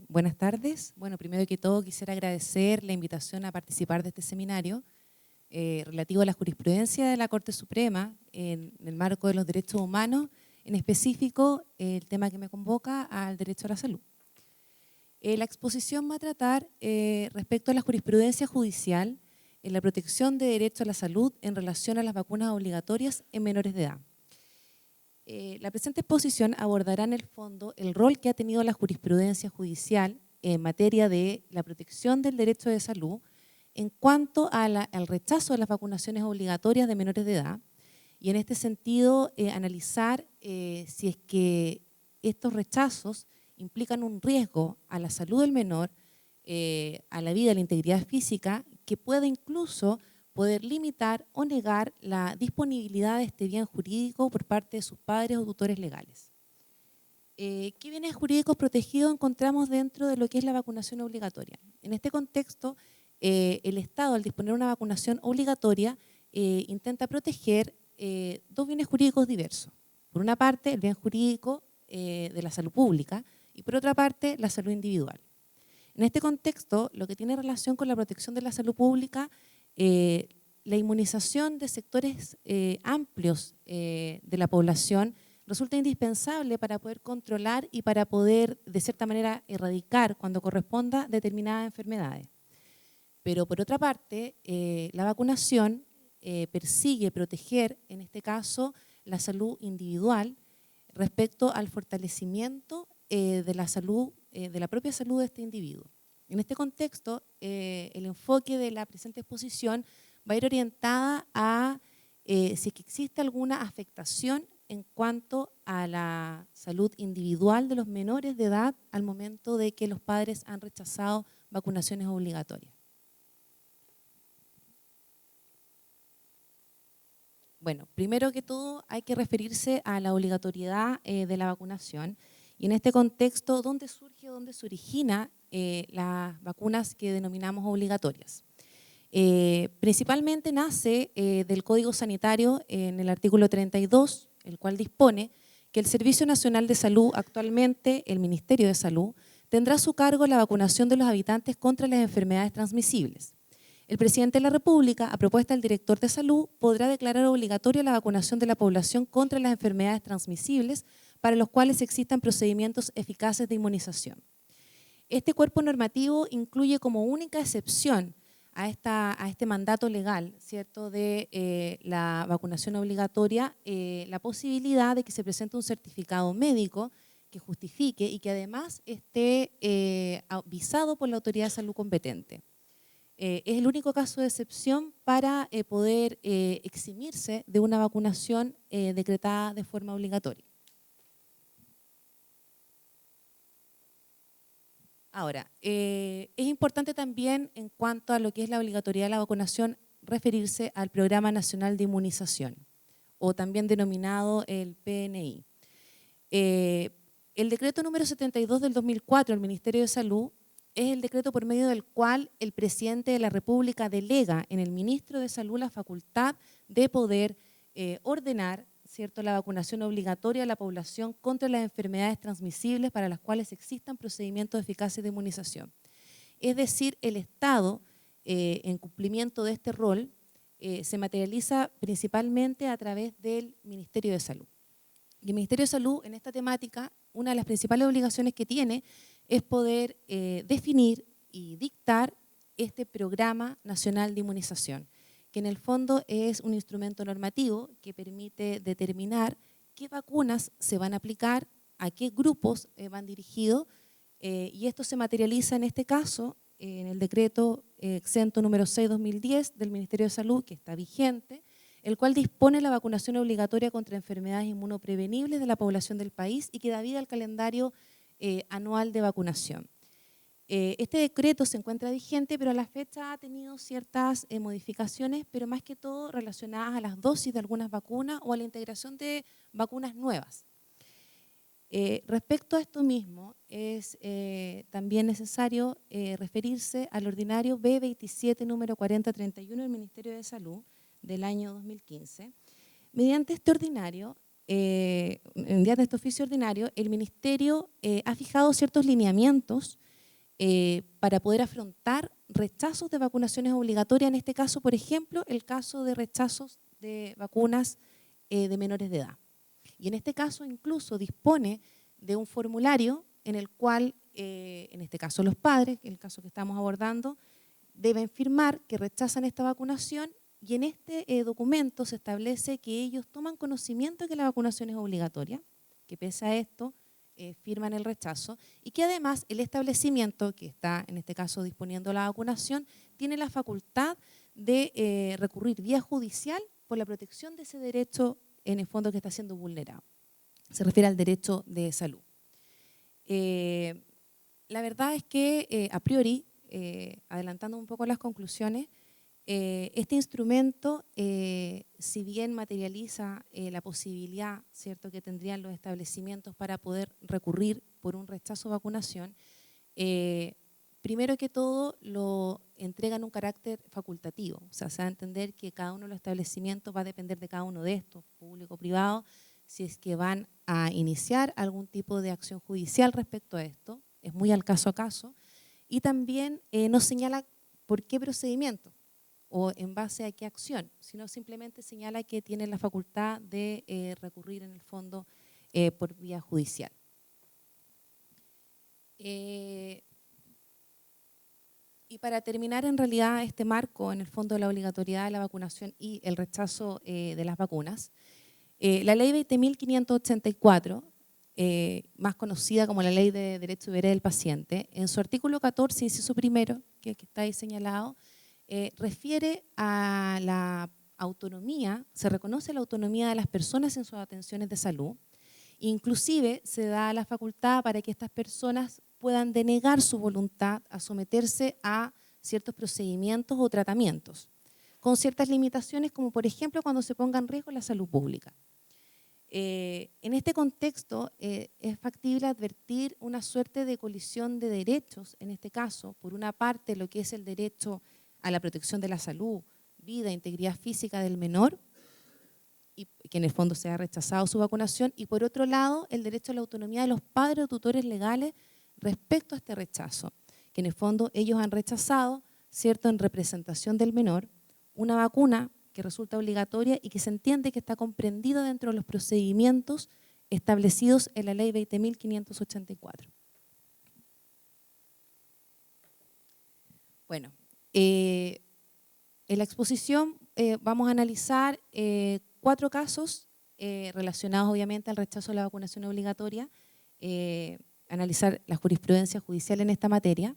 S4: Buenas tardes. Bueno, primero que todo quisiera agradecer la invitación a participar de este seminario relativo a la jurisprudencia de la Corte Suprema en el marco de los derechos humanos, en específico el tema que me convoca al derecho a la salud. La exposición va a tratar respecto a la jurisprudencia judicial en la protección de derecho a la salud en relación a las vacunas obligatorias en menores de edad. La presente exposición abordará en el fondo el rol que ha tenido la jurisprudencia judicial en materia de la protección del derecho de salud en cuanto al rechazo de las vacunaciones obligatorias de menores de edad y en este sentido analizar si es que estos rechazos implican un riesgo a la salud del menor, a la vida, a la integridad física, que puede incluso poder limitar o negar la disponibilidad de este bien jurídico por parte de sus padres o tutores legales. ¿Qué bienes jurídicos protegidos encontramos dentro de lo que es la vacunación obligatoria? En este contexto, el Estado, al disponer una vacunación obligatoria, intenta proteger 2 bienes jurídicos diversos. Por una parte, el bien jurídico de la salud pública y por otra parte, la salud individual. En este contexto, lo que tiene relación con la protección de la salud pública, la inmunización de sectores amplios de la población resulta indispensable para poder controlar y para poder, de cierta manera, erradicar cuando corresponda determinadas enfermedades. Pero por otra parte, la vacunación persigue proteger, en este caso, la salud individual respecto al fortalecimiento de la salud, de la propia salud de este individuo. En este contexto, el enfoque de la presente exposición va a ir orientada a si es que existe alguna afectación en cuanto a la salud individual de los menores de edad al momento de que los padres han rechazado vacunaciones obligatorias. Bueno, primero que todo hay que referirse a la obligatoriedad de la vacunación y en este contexto, ¿dónde surge o dónde se origina las vacunas que denominamos obligatorias? Principalmente nace del Código Sanitario en el artículo 32, el cual dispone que el Servicio Nacional de Salud, actualmente el Ministerio de Salud, tendrá a su cargo la vacunación de los habitantes contra las enfermedades transmisibles. El presidente de la República, a propuesta del director de salud, podrá declarar obligatoria la vacunación de la población contra las enfermedades transmisibles para los cuales existan procedimientos eficaces de inmunización. Este cuerpo normativo incluye como única excepción a este mandato legal, ¿cierto?, de la vacunación obligatoria, la posibilidad de que se presente un certificado médico que justifique y que además esté visado por la autoridad de salud competente. Es el único caso de excepción para poder eximirse de una vacunación decretada de forma obligatoria. Ahora, es importante también en cuanto a lo que es la obligatoriedad de la vacunación referirse al Programa Nacional de Inmunización, o también denominado el PNI. El decreto número 72 del 2004 del Ministerio de Salud es el decreto por medio del cual el presidente de la República delega en el ministro de Salud la facultad de poder ordenar, ¿cierto?, la vacunación obligatoria a la población contra las enfermedades transmisibles para las cuales existan procedimientos eficaces de inmunización. Es decir, el Estado, en cumplimiento de este rol, se materializa principalmente a través del Ministerio de Salud. Y el Ministerio de Salud, en esta temática, una de las principales obligaciones que tiene es poder definir y dictar este Programa Nacional de Inmunización, que en el fondo es un instrumento normativo que permite determinar qué vacunas se van a aplicar, a qué grupos van dirigidos, y esto se materializa en este caso en el decreto exento número 6/2010 del Ministerio de Salud, que está vigente, el cual dispone la vacunación obligatoria contra enfermedades inmunoprevenibles de la población del país y que da vida al calendario anual de vacunación. Este decreto se encuentra vigente, pero a la fecha ha tenido ciertas modificaciones, pero más que todo relacionadas a las dosis de algunas vacunas o a la integración de vacunas nuevas. Respecto a esto mismo, es también necesario referirse al ordinario B27 número 4031 del Ministerio de Salud del año 2015. Mediante este ordinario, mediante este oficio ordinario, el Ministerio ha fijado ciertos lineamientos para poder afrontar rechazos de vacunaciones obligatorias, en este caso, por ejemplo, el caso de rechazos de vacunas de menores de edad. Y en este caso incluso dispone de un formulario en el cual, en este caso los padres, en el caso que estamos abordando, deben firmar que rechazan esta vacunación y en este documento se establece que ellos toman conocimiento de que la vacunación es obligatoria, que pese a esto firman el rechazo y que además el establecimiento que está en este caso disponiendo la vacunación tiene la facultad de recurrir vía judicial por la protección de ese derecho en el fondo que está siendo vulnerado. Se refiere al derecho de salud. La verdad es que a priori, adelantando un poco las conclusiones, este instrumento, si bien materializa la posibilidad, ¿cierto?, que tendrían los establecimientos para poder recurrir por un rechazo de vacunación, primero que todo lo entregan un carácter facultativo, o sea, se va a entender que cada uno de los establecimientos va a depender de cada uno de estos, público o privado, si es que van a iniciar algún tipo de acción judicial respecto a esto, es muy al caso a caso, y también no señala por qué procedimiento o en base a qué acción, sino simplemente señala que tienen la facultad de recurrir en el fondo por vía judicial. Y para terminar, en realidad, este marco, en el fondo de la obligatoriedad de la vacunación y el rechazo de las vacunas, La ley 20.584, más conocida como la Ley de Derecho y Deber del Paciente, en su artículo 14, inciso primero, que está ahí señalado, refiere a la autonomía, se reconoce la autonomía de las personas en sus atenciones de salud. Inclusive se da la facultad para que estas personas puedan denegar su voluntad a someterse a ciertos procedimientos o tratamientos, con ciertas limitaciones, como por ejemplo cuando se ponga en riesgo la salud pública. En este contexto es factible advertir una suerte de colisión de derechos, en este caso, por una parte lo que es el derecho a la protección de la salud, vida, integridad física del menor, y que en el fondo se ha rechazado su vacunación, y por otro lado el derecho a la autonomía de los padres o tutores legales respecto a este rechazo, que en el fondo ellos han rechazado, ¿cierto?, en representación del menor, una vacuna que resulta obligatoria y que se entiende que está comprendida dentro de los procedimientos establecidos en la Ley 20.584. Bueno, en la exposición vamos a analizar 4 casos relacionados obviamente al rechazo de la vacunación obligatoria, analizar la jurisprudencia judicial en esta materia.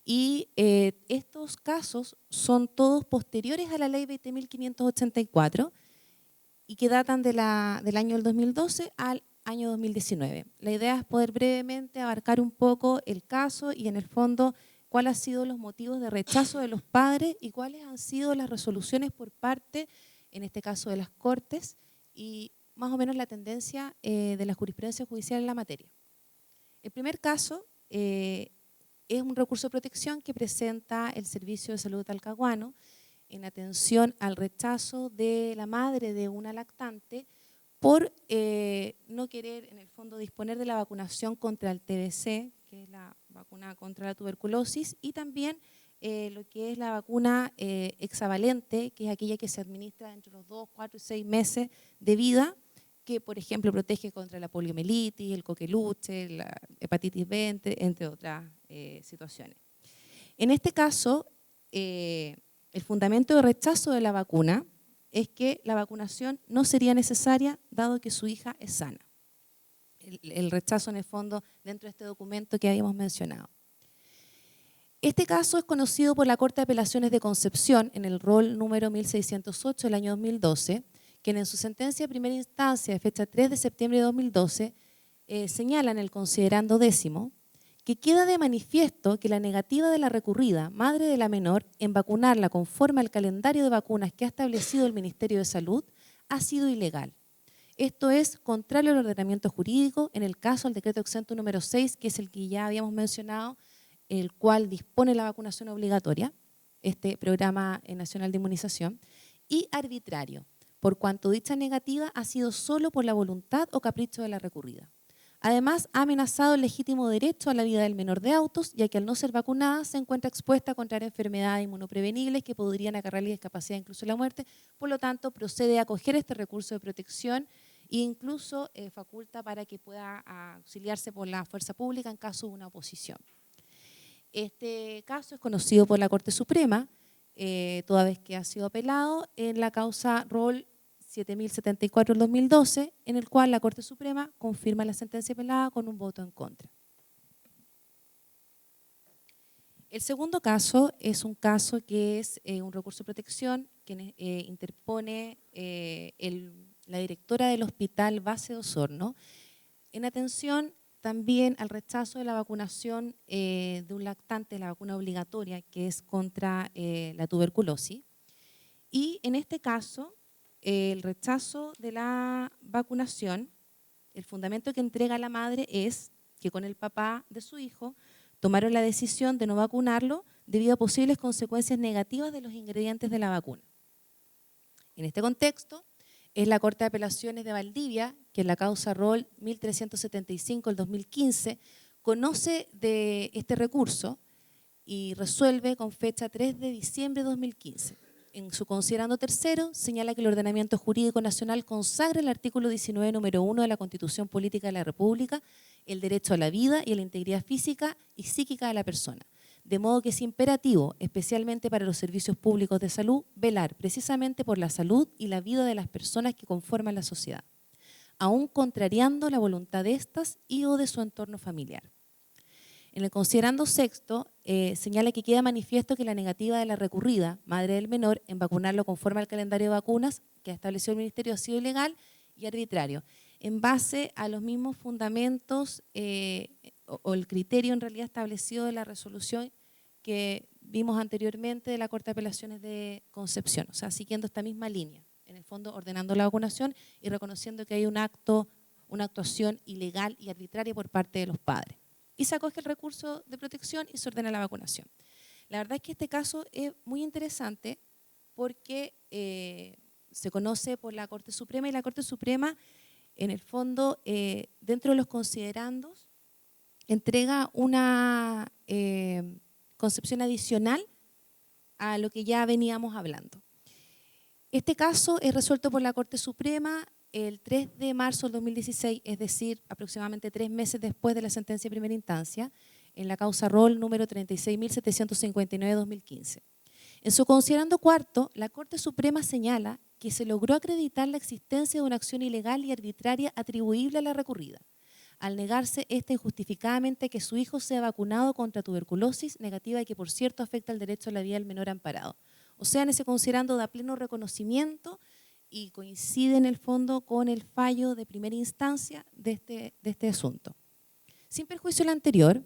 S4: Y estos casos son todos posteriores a la Ley 20.584 y que datan del año del 2012 al año 2019. La idea es poder brevemente abarcar un poco el caso y en el fondo cuáles han sido los motivos de rechazo de los padres y cuáles han sido las resoluciones por parte, en este caso de las Cortes, y más o menos la tendencia de la jurisprudencia judicial en la materia. El primer caso es un recurso de protección que presenta el Servicio de Salud de Talcahuano en atención al rechazo de la madre de una lactante por no querer, en el fondo, disponer de la vacunación contra el TBC, que es la vacuna contra la tuberculosis, y también lo que es la vacuna hexavalente, que es aquella que se administra entre los 2, 4 y 6 meses de vida, que, por ejemplo, protege contra la poliomielitis, el coqueluche, la hepatitis B, entre otras situaciones. En este caso, el fundamento de rechazo de la vacuna es que la vacunación no sería necesaria dado que su hija es sana. El rechazo, en el fondo, dentro de este documento que habíamos mencionado. Este caso es conocido por la Corte de Apelaciones de Concepción en el rol número 1608 del año 2012, quien en su sentencia de primera instancia de fecha 3 de septiembre de 2012 señala en el considerando 10º que queda de manifiesto que la negativa de la recurrida, madre de la menor, en vacunarla conforme al calendario de vacunas que ha establecido el Ministerio de Salud ha sido ilegal. Esto es contrario al ordenamiento jurídico en el caso del decreto exento número 6, que es el que ya habíamos mencionado, el cual dispone la vacunación obligatoria, este programa nacional de inmunización, y arbitrario, por cuanto dicha negativa ha sido solo por la voluntad o capricho de la recurrida. Además, ha amenazado el legítimo derecho a la vida del menor de autos, ya que al no ser vacunada se encuentra expuesta a contraer enfermedades inmunoprevenibles que podrían acarrearle discapacidad, incluso la muerte. Por lo tanto, procede a acoger este recurso de protección e incluso faculta para que pueda auxiliarse por la fuerza pública en caso de una oposición. Este caso es conocido por la Corte Suprema, toda vez que ha sido apelado en la causa Rol 7074 del 2012, en el cual la Corte Suprema confirma la sentencia apelada con un voto en contra. El segundo caso es un caso que es un recurso de protección que interpone la directora del Hospital Base de Osorno en atención también al rechazo de la vacunación de un lactante, la vacuna obligatoria, que es contra la tuberculosis. Y en este caso, el rechazo de la vacunación, el fundamento que entrega la madre es que con el papá de su hijo tomaron la decisión de no vacunarlo debido a posibles consecuencias negativas de los ingredientes de la vacuna. En este contexto, es la Corte de Apelaciones de Valdivia, que en la causa Rol 1375 del 2015, conoce de este recurso y resuelve con fecha 3 de diciembre de 2015. En su considerando tercero, señala que el ordenamiento jurídico nacional consagra el artículo 19, número 1 de la Constitución Política de la República, el derecho a la vida y a la integridad física y psíquica de la persona. de modo que es imperativo, especialmente para los servicios públicos de salud, velar precisamente por la salud y la vida de las personas que conforman la sociedad, aún contrariando la voluntad de estas y o de su entorno familiar. En el considerando sexto, señala que queda manifiesto que la negativa de la recurrida, madre del menor, en vacunarlo conforme al calendario de vacunas que ha establecido el Ministerio ha sido ilegal y arbitrario, en base a los mismos fundamentos o el criterio en realidad establecido de la resolución que vimos anteriormente de la Corte de Apelaciones de Concepción, o sea, siguiendo esta misma línea, en el fondo ordenando la vacunación y reconociendo que hay una actuación ilegal y arbitraria por parte de los padres. Y se acoge el recurso de protección y se ordena la vacunación. La verdad es que este caso es muy interesante porque se conoce por la Corte Suprema y la Corte Suprema, en el fondo, dentro de los considerandos, entrega una concepción adicional a lo que ya veníamos hablando. Este caso es resuelto por la Corte Suprema el 3 de marzo del 2016, es decir, aproximadamente 3 meses después de la sentencia de primera instancia, en la causa Rol número 36.759-2015. En su considerando cuarto, la Corte Suprema señala que se logró acreditar la existencia de una acción ilegal y arbitraria atribuible a la recurrida, al negarse esta injustificadamente que su hijo sea vacunado contra tuberculosis negativa y que, por cierto, afecta el derecho a la vida del menor amparado. O sea, en ese considerando da pleno reconocimiento y coincide en el fondo con el fallo de primera instancia de este asunto. Sin perjuicio de lo anterior,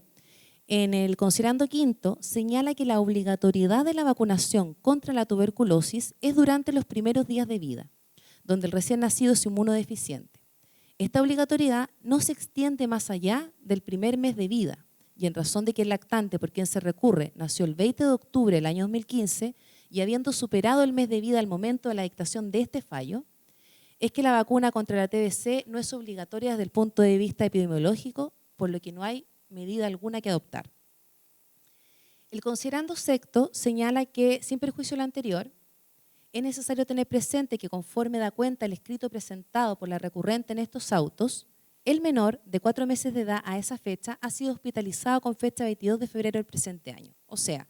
S4: en el considerando quinto señala que la obligatoriedad de la vacunación contra la tuberculosis es durante los primeros días de vida, donde el recién nacido es inmunodeficiente. Esta obligatoriedad no se extiende más allá del primer mes de vida, y en razón de que el lactante por quien se recurre nació el 20 de octubre del año 2015 y habiendo superado el mes de vida al momento de la dictación de este fallo, es que la vacuna contra la TBC no es obligatoria desde el punto de vista epidemiológico, por lo que no hay medida alguna que adoptar. El considerando sexto señala que, sin perjuicio de lo anterior, es necesario tener presente que conforme da cuenta el escrito presentado por la recurrente en estos autos, el menor de 4 meses de edad a esa fecha ha sido hospitalizado con fecha 22 de febrero del presente año. O sea,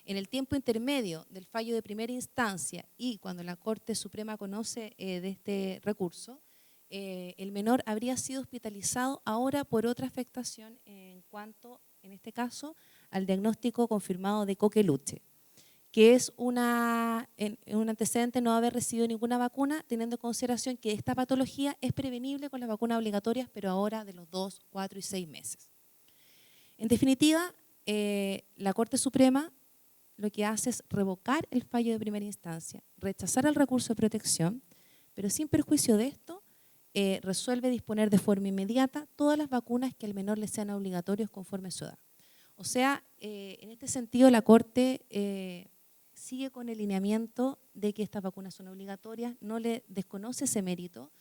S4: en el tiempo intermedio del fallo de primera instancia y cuando la Corte Suprema conoce de este recurso, el menor habría sido hospitalizado ahora por otra afectación en cuanto, en este caso, al diagnóstico confirmado de coqueluche, que es un antecedente no haber recibido ninguna vacuna, teniendo en consideración que esta patología es prevenible con las vacunas obligatorias, pero ahora de los 2, 4 y 6 meses. En definitiva, la Corte Suprema lo que hace es revocar el fallo de primera instancia, rechazar el recurso de protección, pero sin perjuicio de esto, resuelve disponer de forma inmediata todas las vacunas que al menor le sean obligatorios conforme a su edad. O sea, en este sentido la Corte sigue con el lineamiento de que estas vacunas son obligatorias, no le desconoce ese mérito,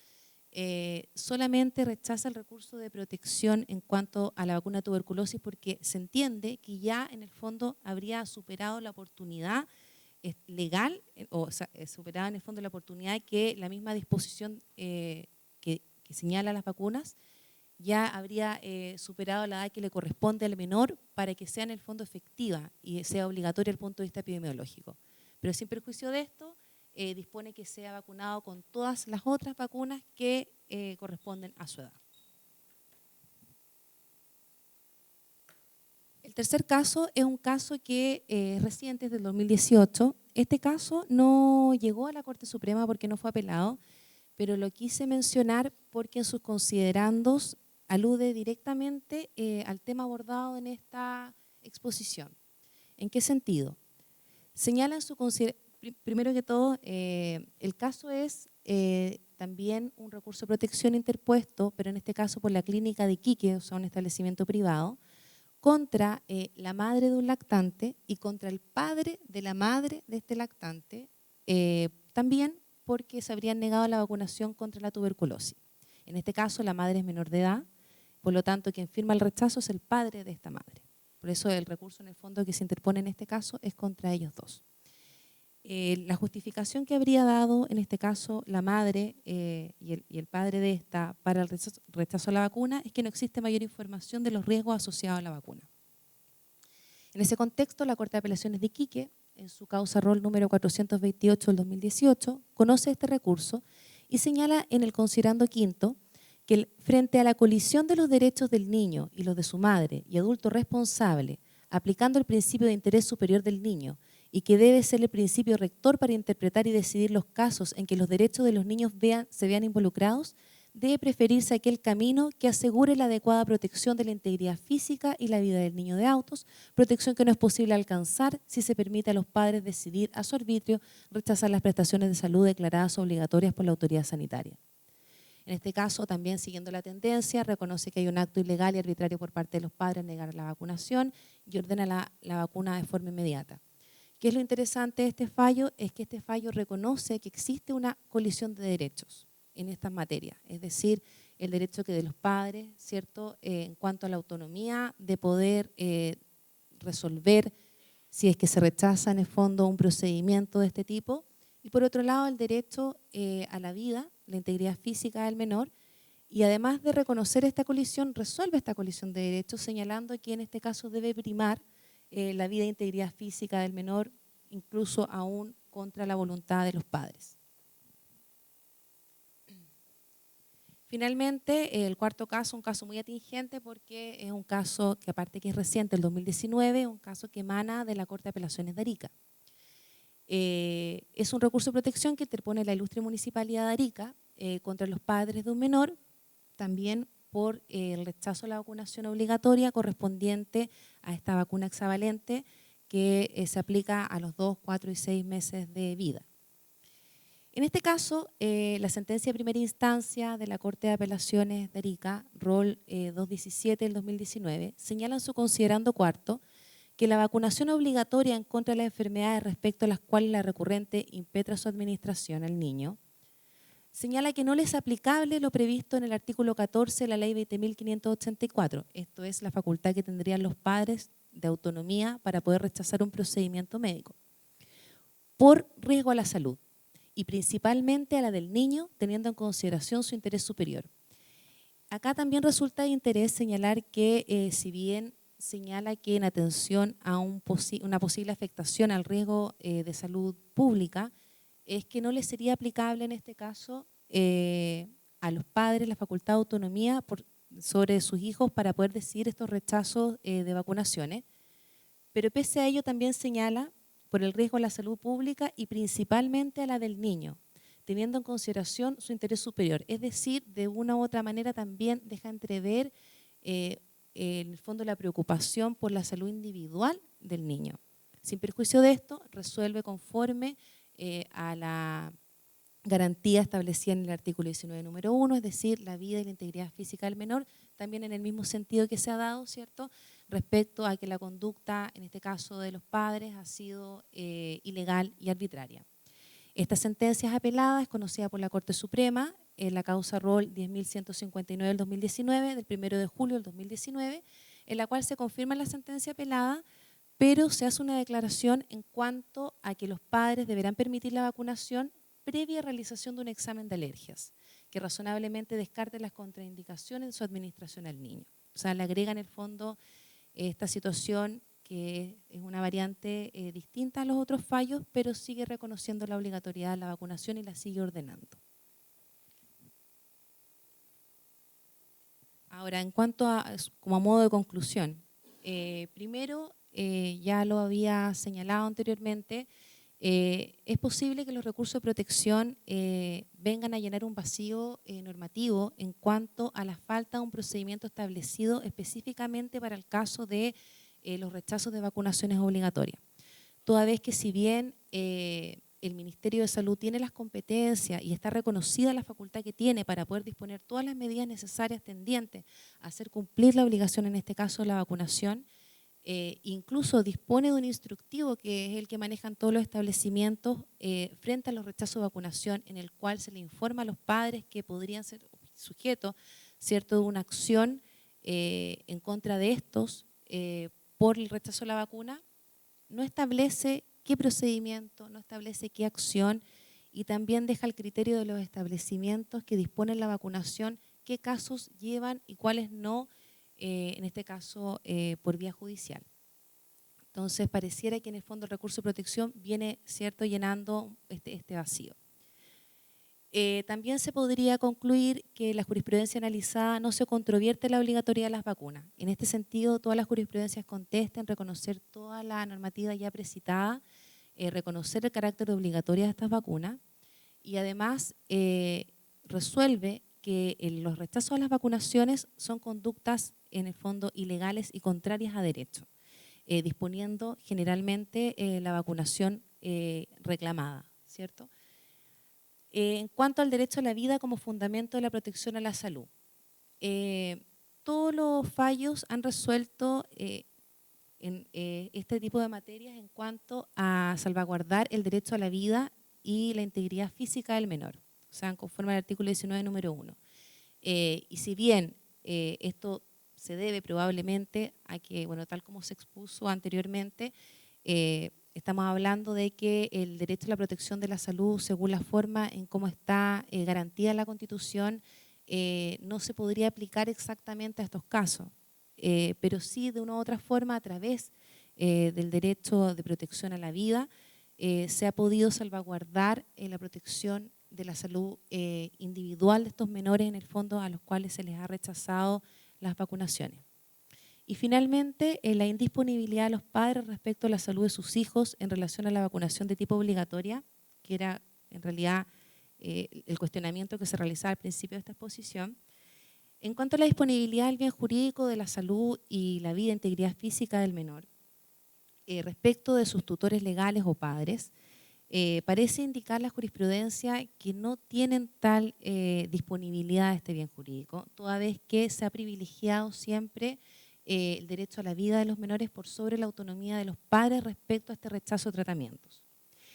S4: solamente rechaza el recurso de protección en cuanto a la vacuna de tuberculosis porque se entiende que ya en el fondo habría superado la oportunidad legal, o sea, superado en el fondo la oportunidad que la misma disposición que señala las vacunas ya habría superado la edad que le corresponde al menor para que sea en el fondo efectiva y sea obligatoria desde el punto de vista epidemiológico. Pero sin perjuicio de esto, dispone que sea vacunado con todas las otras vacunas que corresponden a su edad. El tercer caso es un caso que es reciente, es del 2018. Este caso no llegó a la Corte Suprema porque no fue apelado, pero lo quise mencionar porque en sus considerandos alude directamente al tema abordado en esta exposición. ¿En qué sentido? Señala en su primero que todo, el caso es también un recurso de protección interpuesto, pero en este caso por la clínica de Iquique, o sea, un establecimiento privado, contra la madre de un lactante y contra el padre de la madre de este lactante, también porque se habrían negado la vacunación contra la tuberculosis. En este caso, la madre es menor de edad, por lo tanto, quien firma el rechazo es el padre de esta madre. Por eso el recurso en el fondo que se interpone en este caso es contra ellos dos. La justificación que habría dado en este caso la madre y el padre de esta para el rechazo a la vacuna es que no existe mayor información de los riesgos asociados a la vacuna. En ese contexto, la Corte de Apelaciones de Iquique, en su causa rol número 428 del 2018, conoce este recurso y señala en el considerando quinto que frente a la colisión de los derechos del niño y los de su madre y adulto responsable, aplicando el principio de interés superior del niño y que debe ser el principio rector para interpretar y decidir los casos en que los derechos de los niños se vean involucrados, debe preferirse aquel camino que asegure la adecuada protección de la integridad física y la vida del niño de autos, protección que no es posible alcanzar si se permite a los padres decidir a su arbitrio rechazar las prestaciones de salud declaradas obligatorias por la autoridad sanitaria. En este caso, también siguiendo la tendencia, reconoce que hay un acto ilegal y arbitrario por parte de los padres en negar la vacunación y ordena la vacuna de forma inmediata. ¿Qué es lo interesante de este fallo? Es que este fallo reconoce que existe una colisión de derechos en estas materias, es decir, el derecho que de los padres, ¿cierto?, en cuanto a la autonomía de poder resolver si es que se rechaza en el fondo un procedimiento de este tipo, y por otro lado el derecho a la vida, la integridad física del menor, y además de reconocer esta colisión, resuelve esta colisión de derechos, señalando que en este caso debe primar la vida e integridad física del menor, incluso aún contra la voluntad de los padres. Finalmente, el cuarto caso, un caso muy atingente porque es un caso que aparte que es reciente, el 2019, es un caso que emana de la Corte de Apelaciones de Arica. Es un recurso de protección que interpone la ilustre Municipalidad de Arica contra los padres de un menor, también por el rechazo a la vacunación obligatoria correspondiente a esta vacuna hexavalente que se aplica a los 2, 4 y 6 meses de vida. En este caso, la sentencia de primera instancia de la Corte de Apelaciones de Arica, rol 217 del 2019, señala en su considerando cuarto que la vacunación obligatoria en contra de las enfermedades respecto a las cuales la recurrente impetra su administración al niño, señala que no le es aplicable lo previsto en el artículo 14 de la Ley 20.584, esto es la facultad que tendrían los padres de autonomía para poder rechazar un procedimiento médico, por riesgo a la salud y principalmente a la del niño, teniendo en consideración su interés superior. Acá también resulta de interés señalar que si bien señala que en atención a una posible afectación al riesgo de salud pública, es que no le sería aplicable en este caso a los padres la facultad de autonomía sobre sus hijos para poder decidir estos rechazos de vacunaciones, pero pese a ello también señala por el riesgo a la salud pública y principalmente a la del niño, teniendo en consideración su interés superior. Es decir, de una u otra manera también deja entrever en el fondo la preocupación por la salud individual del niño. Sin perjuicio de esto, resuelve conforme a la garantía establecida en el artículo 19, número 1, es decir, la vida y la integridad física del menor, también en el mismo sentido que se ha dado, ¿cierto?, respecto a que la conducta, en este caso de los padres, ha sido ilegal y arbitraria. Esta sentencia es apelada, es conocida por la Corte Suprema, en la causa rol 10.159 del 2019, del 1 de julio del 2019, en la cual se confirma la sentencia apelada, pero se hace una declaración en cuanto a que los padres deberán permitir la vacunación previa realización de un examen de alergias, que razonablemente descarte las contraindicaciones de su administración al niño. O sea, le agrega en el fondo esta situación que es una variante distinta a los otros fallos, pero sigue reconociendo la obligatoriedad de la vacunación y la sigue ordenando. Ahora, en cuanto a, como a modo de conclusión, primero, ya lo había señalado anteriormente, es posible que los recursos de protección vengan a llenar un vacío normativo en cuanto a la falta de un procedimiento establecido específicamente para el caso de los rechazos de vacunaciones obligatorias. Toda vez que si bien el Ministerio de Salud tiene las competencias y está reconocida la facultad que tiene para poder disponer todas las medidas necesarias tendientes a hacer cumplir la obligación, en este caso la vacunación, incluso dispone de un instructivo que es el que manejan todos los establecimientos frente a los rechazos de vacunación, en el cual se le informa a los padres que podrían ser sujetos, ¿cierto?, de una acción en contra de estos por el rechazo de la vacuna. No establece qué procedimiento, no establece qué acción y también deja el criterio de los establecimientos que disponen la vacunación qué casos llevan y cuáles no, en este caso por vía judicial. Entonces, pareciera que en el fondo el recurso de protección viene, ¿cierto?, llenando este vacío. También se podría concluir que la jurisprudencia analizada no se controvierte la obligatoriedad de las vacunas. En este sentido, todas las jurisprudencias contestan reconocer toda la normativa ya precitada, reconocer el carácter obligatorio de estas vacunas y además resuelve que los rechazos a las vacunaciones son conductas en el fondo ilegales y contrarias a derecho, disponiendo generalmente la vacunación reclamada, ¿cierto? En cuanto al derecho a la vida como fundamento de la protección a la salud, todos los fallos han resuelto este tipo de materias en cuanto a salvaguardar el derecho a la vida y la integridad física del menor, o sea, conforme al artículo 19, número 1. Y si bien esto se debe probablemente a que, bueno, tal como se expuso anteriormente, estamos hablando de que el derecho a la protección de la salud, según la forma en cómo está garantida en la Constitución, no se podría aplicar exactamente a estos casos, pero sí de una u otra forma a través del derecho de protección a la vida se ha podido salvaguardar la protección de la salud individual de estos menores en el fondo a los cuales se les ha rechazado las vacunaciones. Y finalmente, la indisponibilidad de los padres respecto a la salud de sus hijos en relación a la vacunación de tipo obligatoria, que era en realidad el cuestionamiento que se realizaba al principio de esta exposición. En cuanto a la disponibilidad del bien jurídico de la salud y la vida e integridad física del menor, respecto de sus tutores legales o padres, parece indicar la jurisprudencia que no tienen tal disponibilidad de este bien jurídico, toda vez que se ha privilegiado siempre el derecho a la vida de los menores por sobre la autonomía de los padres respecto a este rechazo de tratamientos.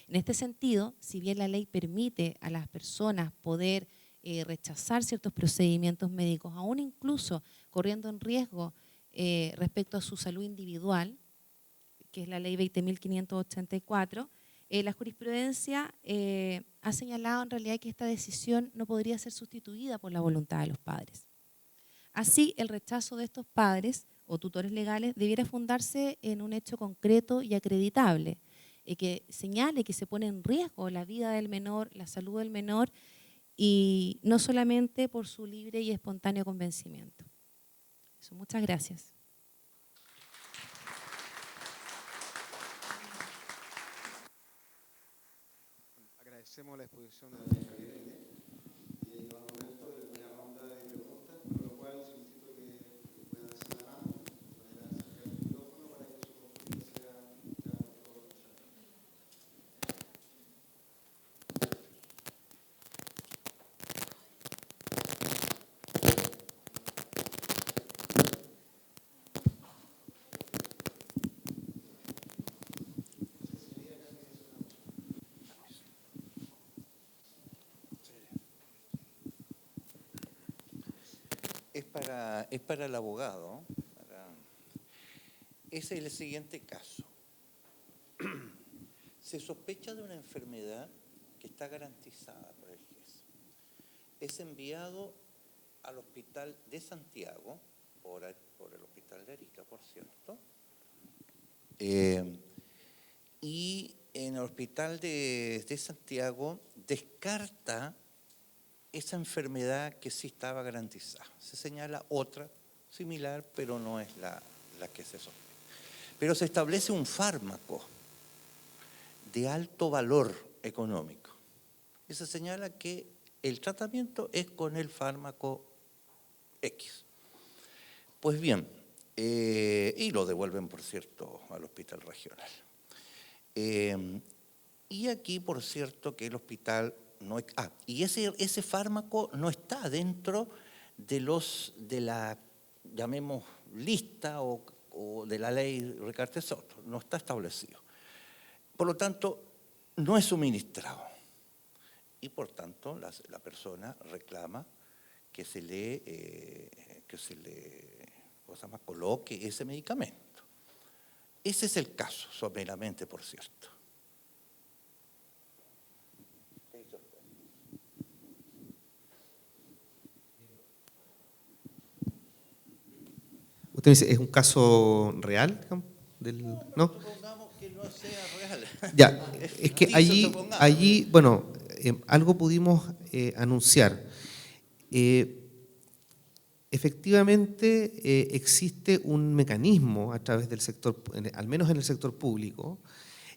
S4: En este sentido, si bien la ley permite a las personas poder rechazar ciertos procedimientos médicos, aún incluso corriendo en riesgo respecto a su salud individual, que es la ley 20.584, la jurisprudencia ha señalado en realidad que esta decisión no podría ser sustituida por la voluntad de los padres. Así, el rechazo de estos padres o tutores legales debiera fundarse en un hecho concreto y acreditable, que señale que se pone en riesgo la vida del menor, la salud del menor, y no solamente por su libre y espontáneo convencimiento. Eso, muchas gracias.
S1: Agradecemos la exposición de la Fiscalía y vamos a esto de una ronda de preguntas, por lo cual solicito que puedan hacer la mano de manera de acercar el micrófono para que su consulta sea escuchada por todos los
S5: Es para el abogado. Es el siguiente caso. Se sospecha de una enfermedad que está garantizada por el GES. Es enviado al hospital de Santiago, por el hospital de Arica, por cierto, y en el hospital de Santiago descarta esa enfermedad que sí estaba garantizada. Se señala otra similar, pero no es la que se sospecha. Pero se establece un fármaco de alto valor económico. Y se señala que el tratamiento es con el fármaco X. Pues bien, y lo devuelven, por cierto, al hospital regional. Y aquí, por cierto, que el hospital y ese fármaco no está dentro de la, llamemos, lista o de la ley Ricarte Soto, no está establecido. Por lo tanto, no es suministrado. Y por tanto, la persona reclama que se le coloque ese medicamento. Ese es el caso, someramente, por cierto.
S3: Usted dice, ¿es un caso real? ¿No?
S5: Supongamos que no sea real.
S3: Ya, es que
S5: Ficticio, supongamos.
S3: allí bueno, algo pudimos anunciar. Efectivamente, existe un mecanismo a través del sector, al menos en el sector público,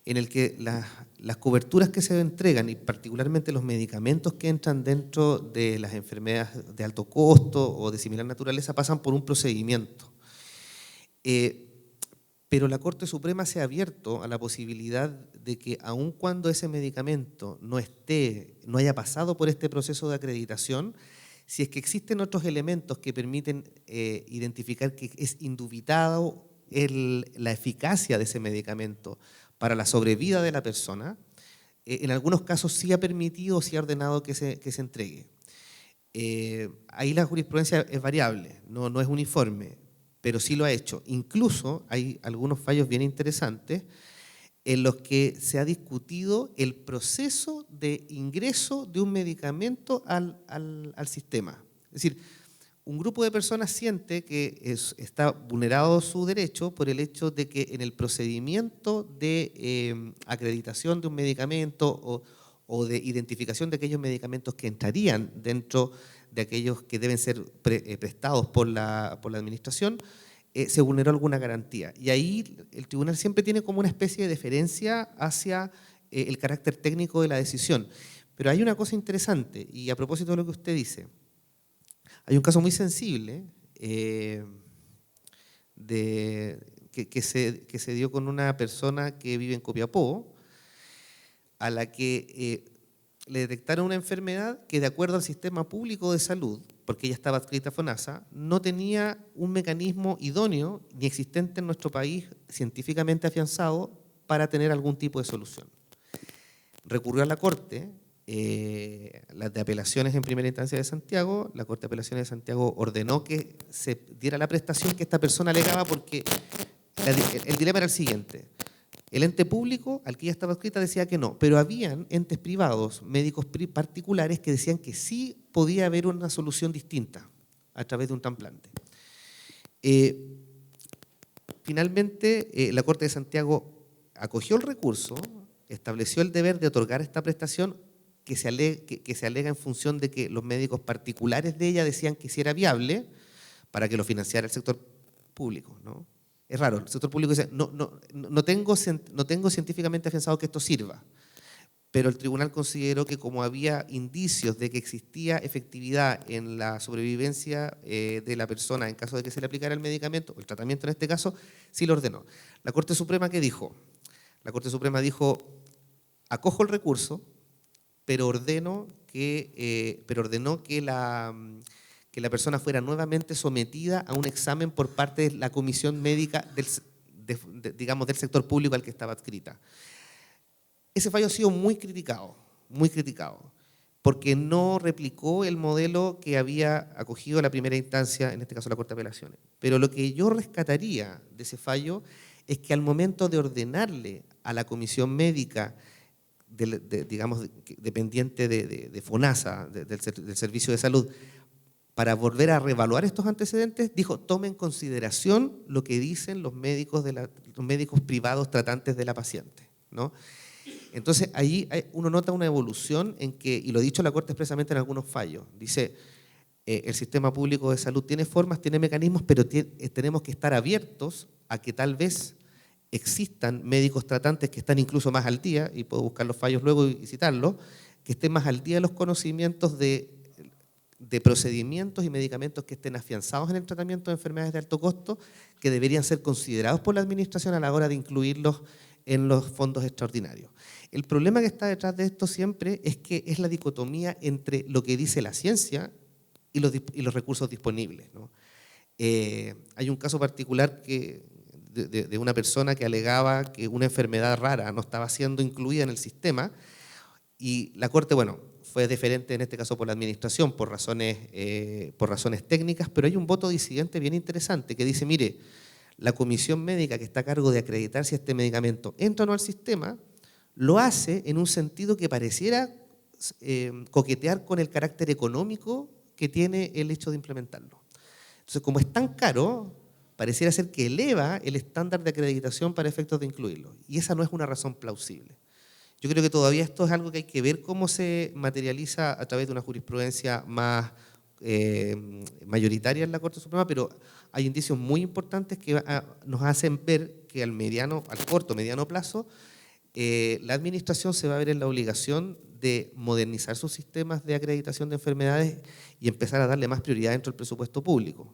S3: en el que las coberturas que se entregan, y particularmente los medicamentos que entran dentro de las enfermedades de alto costo o de similar naturaleza, pasan por un procedimiento. Pero la Corte Suprema se ha abierto a la posibilidad de que aun cuando ese medicamento no haya pasado por este proceso de acreditación, si es que existen otros elementos que permiten identificar que es indubitado la eficacia de ese medicamento para la sobrevida de la persona, en algunos casos sí ha permitido o sí ha ordenado que se entregue. Ahí la jurisprudencia es variable, no es uniforme, pero sí lo ha hecho. Incluso hay algunos fallos bien interesantes en los que se ha discutido el proceso de ingreso de un medicamento al sistema. Es decir, un grupo de personas siente que está vulnerado su derecho por el hecho de que en el procedimiento de acreditación de un medicamento o de identificación de aquellos medicamentos que entrarían dentro de aquellos que deben ser prestados por la administración, se vulneró alguna garantía. Y ahí el tribunal siempre tiene como una especie de deferencia hacia el carácter técnico de la decisión. Pero hay una cosa interesante, y a propósito de lo que usted dice, hay un caso muy sensible que se dio con una persona que vive en Copiapó, a la que le detectaron una enfermedad que, de acuerdo al sistema público de salud, porque ella estaba adscrita a FONASA, no tenía un mecanismo idóneo ni existente en nuestro país científicamente afianzado para tener algún tipo de solución. Recurrió a la Corte, las de apelaciones en primera instancia de Santiago. La Corte de Apelaciones de Santiago ordenó que se diera la prestación que esta persona alegaba, porque el dilema era el siguiente. El ente público al que ella estaba adscrita decía que no, pero habían entes privados, médicos particulares, que decían que sí podía haber una solución distinta a través de un trasplante. Finalmente, la Corte de Santiago acogió el recurso, estableció el deber de otorgar esta prestación que se alega en función de que los médicos particulares de ella decían que sí era viable para que lo financiara el sector público, ¿no? Es raro, el sector público dice, no tengo científicamente afianzado que esto sirva, pero el tribunal consideró que como había indicios de que existía efectividad en la sobrevivencia de la persona en caso de que se le aplicara el medicamento, o el tratamiento en este caso, sí lo ordenó. La Corte Suprema, ¿qué dijo? La Corte Suprema dijo, acojo el recurso, pero ordenó que la persona fuera nuevamente sometida a un examen por parte de la comisión médica del sector público al que estaba adscrita. Ese fallo ha sido muy criticado, porque no replicó el modelo que había acogido la primera instancia, en este caso la Corte de Apelaciones. Pero lo que yo rescataría de ese fallo es que al momento de ordenarle a la comisión médica dependiente de FONASA, del Servicio de Salud, para volver a reevaluar estos antecedentes, dijo, tome en consideración lo que dicen los médicos privados tratantes de la paciente, ¿no? Entonces, ahí uno nota una evolución en que, y lo ha dicho la Corte expresamente en algunos fallos, dice, el sistema público de salud tiene formas, tiene mecanismos, pero tenemos que estar abiertos a que tal vez existan médicos tratantes que están incluso más al día, y puedo buscar los fallos luego y citarlos, que estén más al día de los conocimientos de procedimientos y medicamentos que estén afianzados en el tratamiento de enfermedades de alto costo, que deberían ser considerados por la Administración a la hora de incluirlos en los fondos extraordinarios. El problema que está detrás de esto siempre es que es la dicotomía entre lo que dice la ciencia y los recursos disponibles, ¿no? Hay un caso particular de una persona que alegaba que una enfermedad rara no estaba siendo incluida en el sistema, y la Corte, fue deferente en este caso por la Administración por razones técnicas, pero hay un voto disidente bien interesante que dice, mire, la comisión médica que está a cargo de acreditar si este medicamento entra o no al sistema, lo hace en un sentido que pareciera coquetear con el carácter económico que tiene el hecho de implementarlo. Entonces, como es tan caro, pareciera ser que eleva el estándar de acreditación para efectos de incluirlo. Y esa no es una razón plausible. Yo creo que todavía esto es algo que hay que ver cómo se materializa a través de una jurisprudencia más mayoritaria en la Corte Suprema, pero hay indicios muy importantes que nos hacen ver que al corto, mediano plazo, la administración se va a ver en la obligación de modernizar sus sistemas de acreditación de enfermedades y empezar a darle más prioridad dentro del presupuesto público.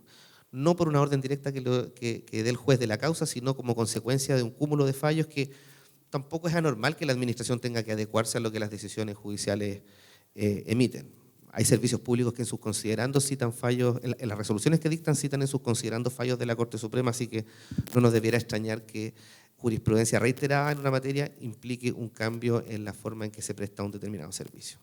S3: No por una orden directa que dé el juez de la causa, sino como consecuencia de un cúmulo de fallos que tampoco es anormal que la administración tenga que adecuarse a lo que las decisiones judiciales emiten. Hay servicios públicos que en sus considerandos citan fallos, en las resoluciones que dictan citan en sus considerandos fallos de la Corte Suprema, así que no nos debiera extrañar que jurisprudencia reiterada en una materia implique un cambio en la forma en que se presta un determinado servicio.